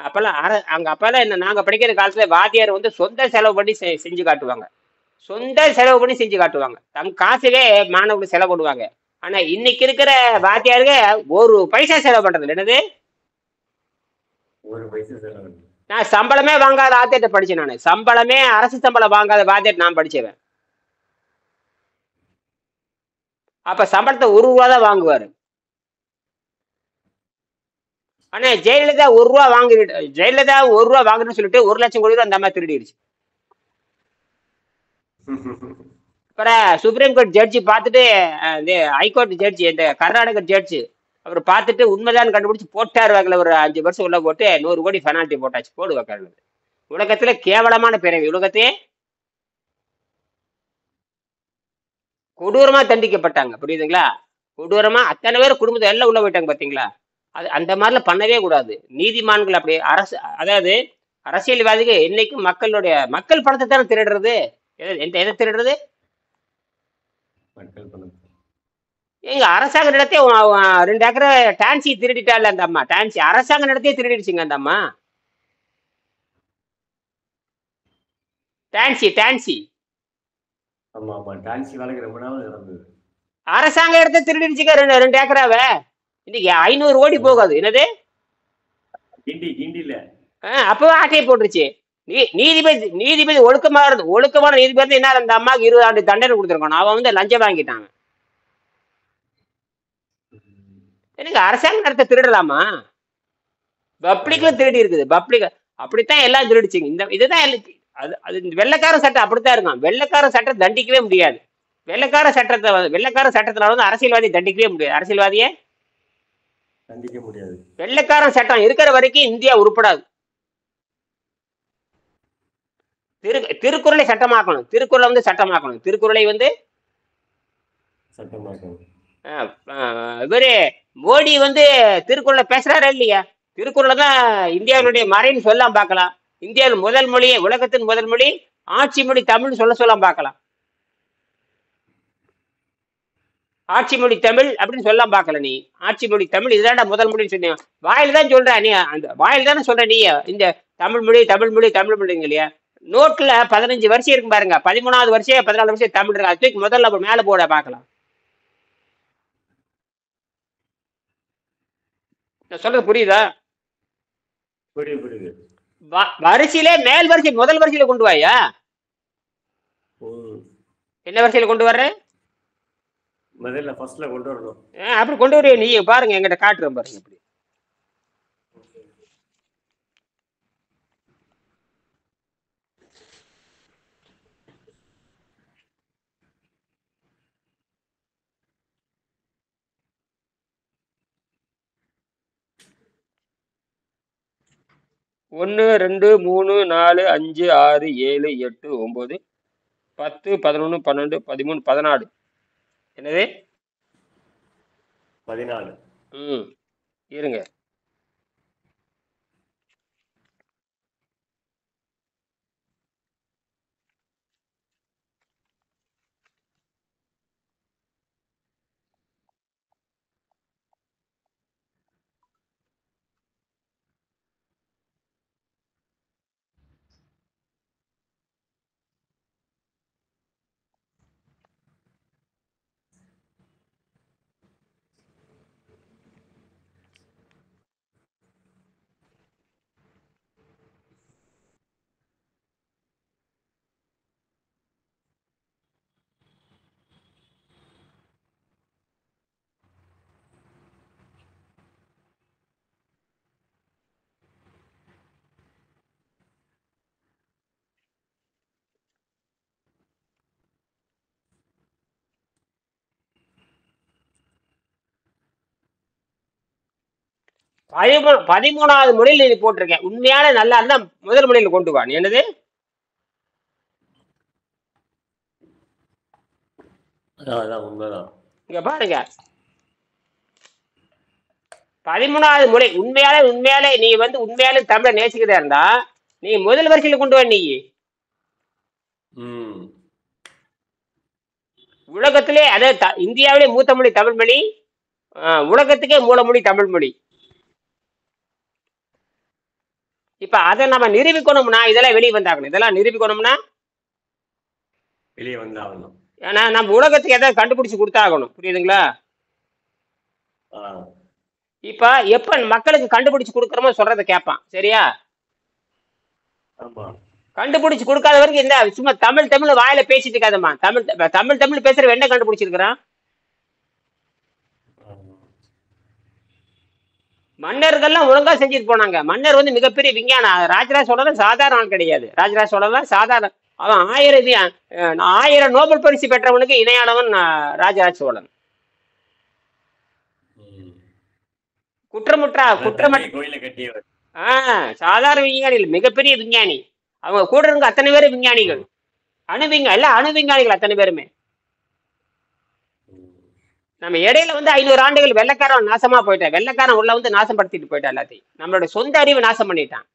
அப்பெல்லாம் அங்க அப்பெல்லாம் என்ன, நாங்க படிக்கிற காலத்துல வாத்தியார் வந்து சொந்த செலவு பண்ணி செஞ்சு காட்டுவாங்க. சொந்த செலவு பண்ணி செஞ்சு காட்டுவாங்க. தம் காசுலே மாணவர்கள் செலவு பண்ணுவாங்க. ஆனா இன்னைக்கு இருக்கிற வாத்தியாருங்க ஒரு பைசா செலவு பண்றது இல்ல. என்னது? ஒரு பைசா செலவு. நான் சம்பளமே வாங்காத ஆத்தியத்தை படிச்சேன். நான் சம்பளமே, அரசு சம்பளம் வாங்காத வாத்தியத்தை நான் படிச்சேன். அப்ப சம்பளத்தை 1 ரூபா தான் வாங்குவாரு. ஆனா ஜெயலலிதா 1 ரூபா வாங்கிட்டு, ஜெயலலிதா 1 ரூபா வாங்குன்னு சொல்லிட்டு 1 லட்சம் கோடி ரூபா அந்த மாதிரி திருடிடுச்சு. அப்புறம் சுப்ரீம் கோர்ட் ஜட்ஜி பார்த்துட்டு, ஹைகோர்ட் ஜட்ஜி, இந்த கர்நாடக ஜட்ஜி, அவர் பார்த்துட்டு உண்மைதான் கண்டுபிடிச்சு போட்டார். வகையில் ஒரு 5 வருஷம் உள்ள போட்டு 100 கோடி பெனால்ட்டி போட்டாச்சு. போடு வைக்கிறது. உலகத்துல கேவலமான பிறவி, உலகத்தையே கொடூரமா தண்டிக்கப்பட்டாங்க. புரியுதுங்களா? கொடூரமா அத்தனை பேர் குடும்பத்தை எல்லாம் உள்ள போயிட்டாங்க. பாத்தீங்களா? அது அந்த மாதிரிலாம் பண்ணவே கூடாது. நீதிமான்கள் அப்படி அரசு, அதாவது அரசியல்வாதிகள் என்னைக்கும் மக்கள் பணத்தை தானே திருடுறது. எதை திருடுறது? மக்கள் பணம். எங்க அரசாங்க நடத்தே 2 ஏக்கரை டான்சி திருடிட்டால அந்த அம்மா. டான்சி அரசாங்க நடத்தையே திருடிடுச்சுங்க அந்த அம்மா. டான்சி டான்சி ஆமா, ஆமா. டான்சி வழக்கு ரொம்ப நாள் நடந்தது. அரசாங்க இடத்த திருடிடுச்சுங்க, 2 ஏக்கராவை. இன்னைக்கு 500 கோடி போகாது. என்னது? கிண்டில. அப்பவே ஆட்டையை போட்டுருச்சு. நீதிபதி ஒழுக்கமான நீதிபதி என்ன, அந்த அம்மாவுக்கு 20 ஆண்டு தண்டனை கொடுத்துருக்கணும். அவன் வந்து லஞ்சம் வாங்கிட்டாங்க. எனக்கு அரசாங்க நடத்த திருடலாமா? பப்ளிக்ல திருடி இருக்குது. பப்ளிக் அப்படித்தான் எல்லாம் திருடிச்சுங்க. இதுதான் அது இந்த வெள்ளைக்கார சட்டம் அப்படித்தான் இருக்கும். வெள்ளைக்கார சட்டம் தண்டிக்கவே முடியாது. வெள்ளைக்கார சட்டத்தினால வந்து அரசியல்வாதி தண்டிக்கவே முடியாது. அரசியல்வாதியே கண்டிக்க முடியாது. வெள்ளைக்காரன் சட்டம் இருக்கிற வரைக்கும் இந்தியா உருப்படாது. திருக்குறளை சட்டமாக்கணும். திருக்குறளை வந்து சட்டமாக்கணும். திருக்குறளை வந்து சட்டமாக்கணும். இவரு மோடி வந்து திருக்குறளை பேசுறாரா இல்லையா? திருக்குறளை தான் இந்தியாவுடைய மறைன்னு சொல்லலாம் பார்க்கலாம். இந்தியாவில் முதல் மொழி, உலகத்தின் முதல் மொழி ஆட்சி மொழி தமிழ் சொல்லலாம் பார்க்கலாம். ஆட்சி மொழி தமிழ் அப்படின்னு சொல்லலாம் பார்க்கல. நீ ஆட்சி மொழி தமிழ் இதுதான்டா முதல் மொழின்னு சொன்னியா? வாயில் தான் சொல்ற நீ, அந்த வாயில் தானே சொல்ற நீ. இந்த தமிழ் மொழி தமிழ் மொழி தமிழ் மொழிங்க இல்லையா? நோட்ல 15 வருஷம் இருக்கும் பாருங்க. 13வது வருஷம் 14 வருஷம் தமிழ் இருக்கு. அதுக்கு முதல்ல மேல போட பார்க்கலாம். நான் சொல்றது புரியுதா? புரியுது. வரிசையிலே மேல் வரிசை முதல் வரிசையில கொண்டு வாயா. என்ன வரிசையில கொண்டு வர்ற? முதல்ல ஃபர்ஸ்ட்ல கொண்டு வரணும். அப்படி கொண்டு வர நீ பாருங்க, எங்கிட்ட காட்டுறேன் பாருங்க. அப்படி ஒன்று, 2, 3, 4, 5, 6, 7, 8, 9, 10, 11, 12, 13, 14. என்னது? 14. இருங்க. 13வது மொழியில் நீ போட்டிருக்கேன். உண்மையான நல்லா இருந்தா முதல் மொழியில கொண்டு வா. நீ என்னது அதான் உண்மைதான். இங்க பாருங்க, 13வது மொழி உண்மையாலே நீ வந்து உண்மையாலே தமிழை நேசிக்கிறதா இருந்தா நீ முதல் வரிசையில கொண்டு வா. நீ ம் உலகத்திலே அதாவது இந்தியாவிலே மூத்த மொழி தமிழ் மொழி, உலகத்துக்கே மூல மொழி தமிழ் மொழி. இப்ப அதை நம்ம நிரூபிக்கணும்னா இதெல்லாம் வெளியே வந்தாகணும். இதெல்லாம் நிரூபிக்கணும்னா வெளியே வந்தாகணும். ஏன்னா நம்ம உலகத்துக்கு எதாவது கண்டுபிடிச்சு கொடுத்தாகணும். புரியுதுங்களா? ஆ இப்ப எப்ப மக்களுக்கு கண்டுபிடிச்சு கொடுக்கறோமோ சொல்றதை கேட்பான். சரியா? ஆமா கண்டுபிடிச்சு கொடுக்காத வரைக்கும் இந்த சும்மா தமிழ் தமிழ் வாயில பேசிட்டு இருக்காதம்மா. தமிழ் தமிழ் பேசுற என்ன கண்டுபிடிச்சிருக்கிறான்? ஆ. மன்னர்கள்லாம் ஒழுங்கா செஞ்சுட்டு போனாங்க. மன்னர் வந்து மிகப்பெரிய விஞ்ஞானம். ராஜராஜ சோழன் சாதாரண ஆள் கிடையாது. ராஜராஜ சோழன் சாதாரண அவன் 1000 நோபல் பரிசு பெற்றவனுக்கு இணையானவன் ராஜராஜ சோழன். ம். குற்றமற்ற தஞ்சை கோயிலை கட்டியவர். சாதாரண விஞ்ஞானி இல்லை, மிகப்பெரிய விஞ்ஞானி. அவங்க கூட இருக்க அத்தனை பேரும் விஞ்ஞானிகள், அணு விஞ்ஞானிகள் அத்தனை பேருமே. ம். நம்ம இடையில வந்து 500 ஆண்டுகள் வெள்ளைக்காரன் நாசமா போயிட்டான். வெள்ளைக்காரன் உள்ள வந்து நாசப்படுத்திட்டு போயிட்டான் எல்லாத்தையும். நம்மளோட சொந்த அறிவை நாசம் பண்ணிட்டான்.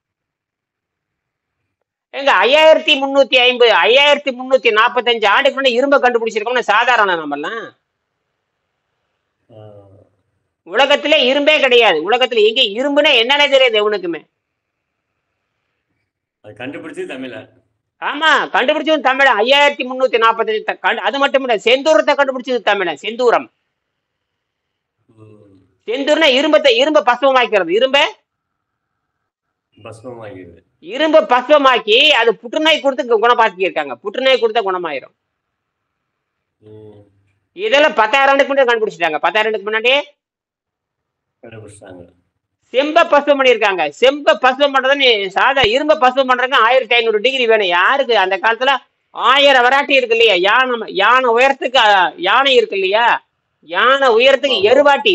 எங்க 5350 5345 ஆண்டுக்கு முன்னாடி இரும்பை கண்டுபிடிச்சிருக்கோம்னு சாதாரண நம்மலாம். ஆ. உலகத்திலே இரும்பே கிடையாது. உலகத்துல எங்க இரும்புன்னா என்னன்னே தெரியாது எவனுக்குமே. அது கண்டுபிடிச்சு தமிழ. ஆமா, கண்டுபிடிச்சது தமிழன். 5345. அது மட்டும் இல்ல, செந்தூரத்தை கண்டுபிடிச்சது தமிழன். செந்தூரம். ம். செந்தூர்னா இரும்பை பசுவமாக்கிறது. பஸ்மமாகிறது. இரும்பை பசுவமாக்கி அது புற்றுநோய் கொடுத்து குணமாக்கி இருக்காங்க. புற்றுநோய் கொடுத்தா குணமாயிரும். ம். இதெல்லாம் 10,000 ஆண்டுக்கு முன்னாடி கண்டுபிடிச்சிட்டாங்க. 10,000 ஆண்டுக்கு முன்னாடி கண்டுபிடிச்சாங்க. செம்ப பசுவம் பண்ணியிருக்காங்க. செம்ப பசுவம் பண்றது இரும்பை பசுவம் பண்றாங்க. 1500 டிகிரி வேணும். யாருக்கு அந்த காலத்துல 1000 வெரைட்டி இருக்கு இல்லையா? யானை உயரத்துக்கு யானை இருக்கு இல்லையா? யானை உயரத்துக்கு எருவாட்டி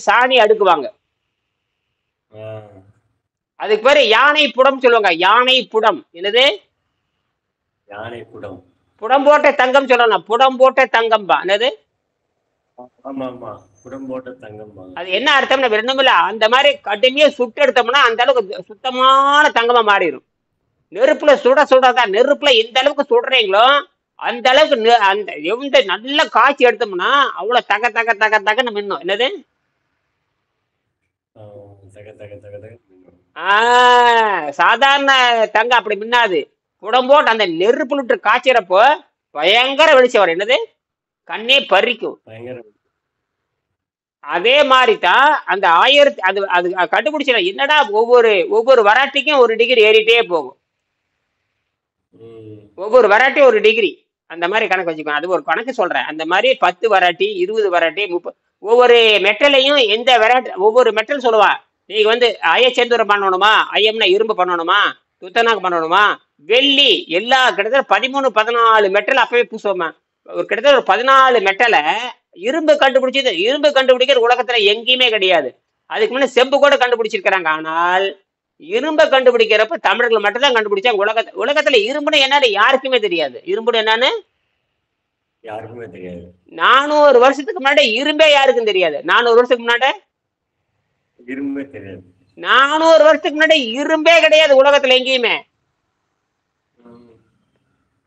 சாணி அடுக்குவாங்க. ஆ. அதுக்கு பேரு யானை புடம் சொல்லுவாங்க. யானை புடம். என்னது? யானை குடம். புடம் போட்ட தங்கம் சொல்லலாம். புடம் போட்ட தங்கம் பா. என்னது? ஆமா ஆமா, குடம் போட்ட தங்கம். அது என்ன அர்த்தம்னா ரெண்டுமில்ல, அந்த மாதிரி கடுமையா சுட்டு எடுத்தோம்னா அந்த அளவுக்கு சுத்தமான தங்கமா மாறிடும். நெருப்புல சுடதான், நெருப்புல எந்த அளவுக்கு சுடுறீங்களோ அந்த அளவுக்கு அந்த எந்த நல்ல காய்ச்சி எடுத்தோம்னா அவ்வளவு தக தக தக தகன்னு மின்னும். என்னது? தக தக தக தக. சாதாரண தங்கம் அப்படி மின்னாது. புடம் போட்டு அந்த நெருப்புல விட்டு காய்ச்சறப்போ பயங்கர வெளிச்சம் வரும். என்னது? கண்ணே பறிக்கும். அதே மாதிரி தான் அந்த 1000 அது கண்டுபிடிச்சா என்னடா ஒவ்வொரு வெரைட்டிக்கும் 1 டிகிரி ஏறிட்டே போகும். ஒவ்வொரு வெரைட்டி 1 டிகிரி அந்த மாதிரி கணக்கு வச்சுக்கோங்க. அது ஒரு கணக்கு சொல்றேன். அந்த மாதிரி 10 வெரைட்டி 20 வெரைட்டி 30 ஒவ்வொரு மெட்டலையும் எந்த வெரைட்டி ஒவ்வொரு மெட்டல் சொல்லுவா. நீங்க வந்து அயச்சேந்தூரம் பண்ணணுமா, ஐயம்னா இரும்பு பண்ணணுமா, துத்தநாகம் பண்ணணுமா, வெள்ளி எல்லா கிட்டத்தட்ட 13-14 மெட்டல் அப்பவே பூசுவோமா. கிட்டத்தட்ட ஒரு 14 மெட்டலை இரும்பு கண்டுபிடிக்கிற உலகத்துல எங்கேயுமே கிடையாது. அதுக்கு முன்ன செம்பு கூட கண்டுபிடிச்சிருக்கிறாங்க. ஆனால் இரும்பை கண்டுபிடிக்கிறப்ப தமிழர்கள் மட்டும் தான் கண்டுபிடிச்சாங்க. உலகத்துல இரும்புன்னு என்னன்னு யாருக்குமே தெரியாது. இரும்புன்னு என்னன்னு யாருக்குமே தெரியாது. 400 வருஷத்துக்கு முன்னாடி இரும்பே யாருக்கும் தெரியாது. 400 வருஷத்துக்கு முன்னாடி இரும்பே தெரியாது. 400 வருஷத்துக்கு முன்னாடி இரும்பே கிடையாது உலகத்துல எங்கேயுமே.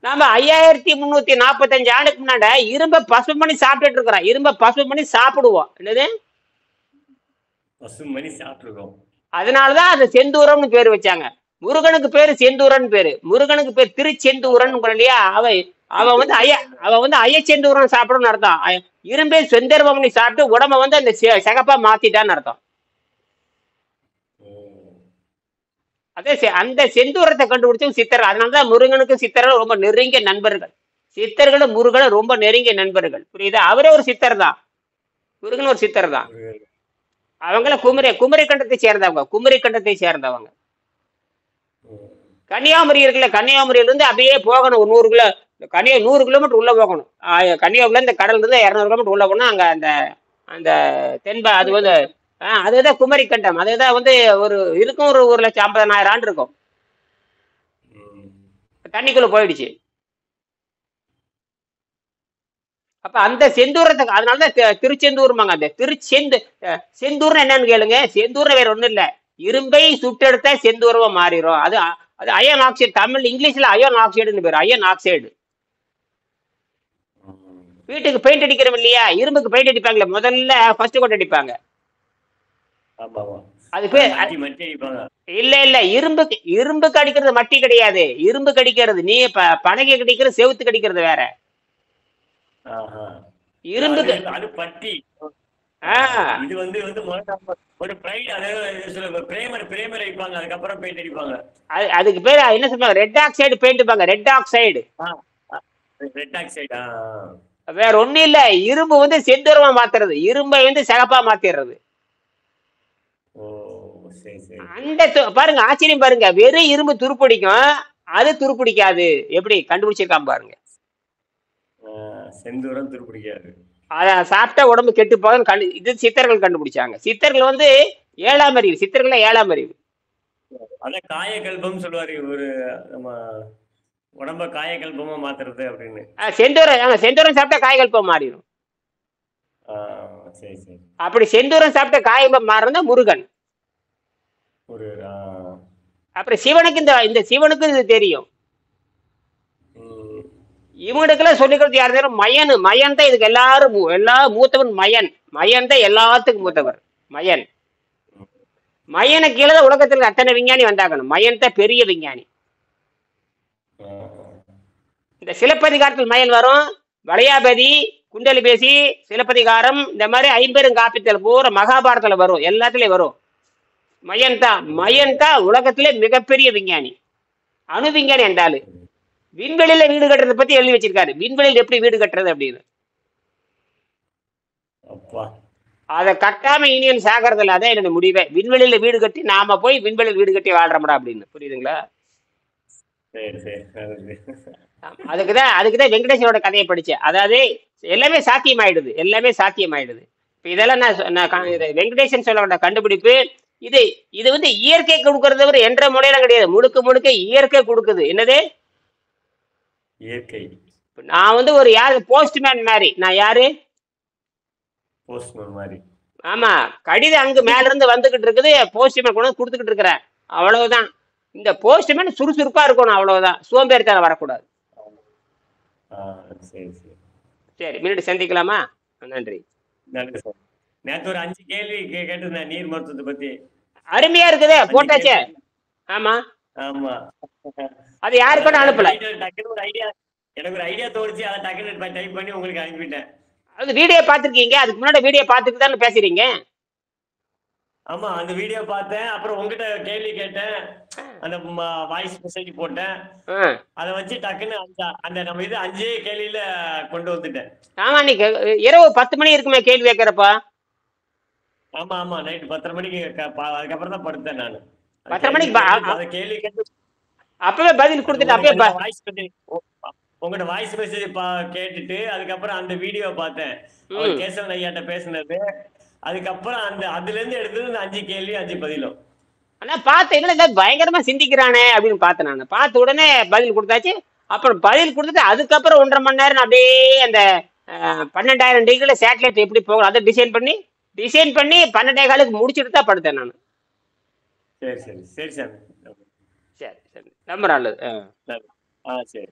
நாம 5345 ஆண்டுக்கு முன்னாடி இரும்பை பசும் பண்ணி சாப்பிட்டுட்டு இருக்கிறோம். இரும்பை பசும் பண்ணி சாப்பிடுவோம். என்னது? பசும் பண்ணி சாப்பிட்டுருக்கோம். அதனாலதான் அது செந்தூரம்னு பேர் வச்சாங்க. முருகனுக்கு பேரு செந்தூரன் பேரு. முருகனுக்கு பேர் திருச்செந்தூரன் இல்லையா? அவன் வந்து அயச்செந்தூரன் சாப்பிடணும்னு அர்த்தம். இரும்பே செந்தர்வம் பண்ணி சாப்பிட்டு உடம்ப வந்து அந்த சிகப்பா மாத்திட்டான்னு அர்த்தம். அதே அந்த செந்தூரத்தை கண்டுபிடிச்சும் சித்தர்கள். அதனாலதான் முருகனுக்கு சித்தர்கள் ரொம்ப நெருங்கிய நண்பர்கள். சித்தர்களும் முருகனும் ரொம்ப நெருங்கிய நண்பர்கள். புரியுதா? அவரே ஒரு சித்தர் தான். முருகன் ஒரு சித்தர் தான். அவங்கள குமரி கண்டத்தை சேர்ந்தவங்க. கன்னியாகுமரி இருக்குல்ல, கன்னியாகுமரியில இருந்து அப்படியே போகணும். ஒரு 100 கிலோமீட்டர் உள்ள போகணும். கன்னியாகுமரியில இந்த கடல் இருந்து 200 கிலோமீட்டர் உள்ள போகணும். அங்க அந்த தென்பா அது வந்து அதுதான் குமரி கண்டம். அதுதான் வந்து ஒரு இருக்கும், ஒரு 1,50,000 ஆண்டு இருக்கும். ம். தண்ணிக்குள்ள போயிடுச்சு. அப்ப அந்த செந்தூரத்துக்கு அதனாலதான் திருச்செந்தூர்மாங்க. அந்த செந்தூர்னு என்னன்னு கேளுங்க. செந்தூர்னு வேற ஒண்ணும் இல்ல. இரும்பை சுட்டெடுத்தா செந்தூரமா மாறிடும். அது அயன் ஆக்சைடு. தமிழ் இங்கிலீஷ்ல அயன் ஆக்சைடுன்னு பேரு. Iron oxide. ம். வீட்டுக்கு பெயிண்ட் அடிக்கிறோம் இல்லையா, இரும்புக்கு பெயிண்ட் அடிப்பாங்களே, முதல்ல ஃபர்ஸ்ட் கோட் அடிப்பாங்க. ஆமா ஆமா. அது அதை பேர் மட்டி மட்டி அடிப்பாங்க. இல்ல இரும்புக்கு அடிக்கிறது மட்டி கிடையாது. இரும்புக்கு அடிக்கிறது நீ பனகை கடிக்கிறது, செவுத்துக்கு அடிக்கிறது வேற. ஆஹா. அது இரும்புக்கு அது பட்டி. ஆ இது வந்து வந்து முதல்ல ஒரு பிரைட், அதாவது பிரேமர் பிரேமர் அடிப்பாங்க, அதுக்கப்புறம் பெயிண்ட் அடிப்பாங்க. அதுக்கு பேர் என்ன சொல்லுவாங்க, red oxide paint. Red oxide red oxide. வேற ஒண்ணும் இல்ல. இரும்பு வந்து செந்தூரமா மாத்துறது, இரும்பை வந்து சிகப்பா மாத்திடுறது. ஓ சரி சரி. அந்த பாருங்க, ஆச்சரியம் பாருங்க. வெறும் இரும்பு துருப்பிடிக்கும், அது துருப்பிடிக்காது. எப்படி கண்டுபிடிச்சிருக்கான் பாருங்க. செந்தூரம் துருப்பிடிக்காது. அத சாப்பிட்டா உடம்பு கெட்டு போகுதுன்னு இது சித்தர்கள் கண்டுபிடிச்சாங்க. சித்தர்கள் வந்து 7ஆம் அறிவு. சித்தர்கள 7ஆம் அறிவு. அதான் காயகல்பம் சொல்லுவாரு ஒரு, நம்ம உடம்ப காயகல்பமா மாத்துறது அப்படின்னு. செந்தூரம் சாப்பிட்டா காய்கல்பம் மாறிடும். சரி சரி. அப்படி செந்தூரம் சாப்பிட்ட காய்கல்பம் மாறுறதா முருகன். ஒரு அப்புறம் சிவனுக்கு இந்த சிவனுக்கு இது தெரியும். இவனுக்கெல்லாம் சொல்லிக்கிறது யார் தெரியும்? மயன் தான் இதுக்கு எல்லாரும் மூத்தவன். மயன் தான் எல்லாத்துக்கும் மூத்தவர். மயனை கீழே தான் உலகத்தில் அத்தனை விஞ்ஞானி வந்தாகணும். மயன் தான் பெரிய விஞ்ஞானி. இந்த சிலப்பதிகாரத்தில் மயன் வரும். வளையாபதி, குண்டலிபேசி, சிலப்பதிகாரம், இந்த மாதிரி 50 காப்பியத்தில் பூரா மகாபாரதத்துல வரும். எல்லாத்துலயும் வரும். மயன் தான் உலகத்திலே மிகப்பெரிய விஞ்ஞானி. அணு விஞ்ஞானி என்றாலும் விண்வெளியில வீடு கட்டுறதை பத்தி எழுதி வச்சிருக்காரு. விண்வெளியில் எப்படி வீடு கட்டுறது அப்படின்னு. அதை கட்டாம இனியன் சாகிறதுல அதான் என்னோட முடிவே. விண்வெளியில வீடு கட்டி நாம போய் விண்வெளியில் வீடு கட்டி வாழ்றோம்டா அப்படின்னு. புரியுதுங்களா? அதுக்குதான் வெங்கடேசனோட கதையை படிச்சேன். அதாவது எல்லாமே சாத்தியமாயிடுது. இப்ப இதெல்லாம் நான் வெங்கடேசன் சொல்ல கண்டுபிடிப்பு. இது வந்து இயற்கை கொடுக்கறது என்ற முறையில கிடையாது. முழுக்க இயற்கை கொடுக்குது. என்னது இயற்கை? நான் வந்து ஒரு யாரு போஸ்ட்மேன் மாதிரி. நான் யாரு? போஸ்ட்மேன் மாதிரி. ஆமா, கடிதம் அங்கு மேல இருந்து வந்துகிட்டு இருக்குது, போஸ்ட்மேன் கொண்டு கொடுத்துக்கிட்டு இருக்கிறேன். அவ்வளவுதான். இந்த போஸ்ட்மேன் சுறுசுறுப்பா இருக்கணும், அவ்வளவுதான். சோம்பேறித்தனம் வரக்கூடாது. சரி, மீண்டும் சந்திக்கலாமா? நன்றி. நன்றி சார். நேற்று ஒரு 5 கேள்வி கேட்டிருந்தேன் நீர் மருத்துவத்தை பத்தி. அருமையா இருக்குதே, போட்டாச்சே. ஆமா ஆமா. அது யாருக்கும் அனுப்பல. எனக்கு ஒரு ஐடியா தோணுச்சு, அதை டக்குனு டைப் பண்ணி உங்களுக்கு அனுப்பிட்டேன். அது வீடியோ பார்த்துருக்கீங்க? அதுக்கு முன்னாடி வீடியோ பார்த்துட்டு தானே பேசுறீங்க? ஆமா, அந்த வீடியோ பார்த்தேன். அப்புறம் உங்ககிட்ட கேள்வி கேட்டேன், அந்த வாய்ஸ் மெசேஜ் போட்டேன். அதை வச்சு டக்குன்னு அந்த நம்ம இது 5 கேள்வியில கொண்டு வந்துட்டேன். ஆமா, நீங்க இரவு 10 மணி இருக்குமே கேள்வி கேட்கிறப்பா? ஆமா ஆமா, நைட் 10:30 மணிக்கு. அதுக்கப்புறம் தான் படுத்தேன் நான். 10:30 மணிக்கு கேள்வி கேட்டு அப்பவே பதில் கொடுத்துட்டு அப்பவே வாய்ஸ் உங்களோட வாய்ஸ் மெசேஜ் கேட்டுட்டு அதுக்கப்புறம் அந்த வீடியோ பார்த்தேன், கேசவன் ஐயாட்ட பேசினது. அதுக்கப்புறம் அதுல இருந்து எடுத்தது இந்த 5 கேள்வி 5 பதிலும். ஆனா பார்த்தேன், என்ன பயங்கரமா சிந்திக்கிறானே அப்படின்னு பார்த்தேன். நான் பார்த்த உடனே பதில் கொடுத்தாச்சு. அப்புறம் பதில் கொடுத்துட்டு அதுக்கப்புறம் 1.5 மணி நேரம் அப்படியே அந்த 12,000 டிகிரில சேட்டலைட் எப்படி போகணும் அதை டிசைன் பண்ணி 12:15 முடிச்சுட்டு தான் படுத்தேன் நான். சரி சரி சரி சார். சரி சரி, ரொம்ப நல்லது. சரி.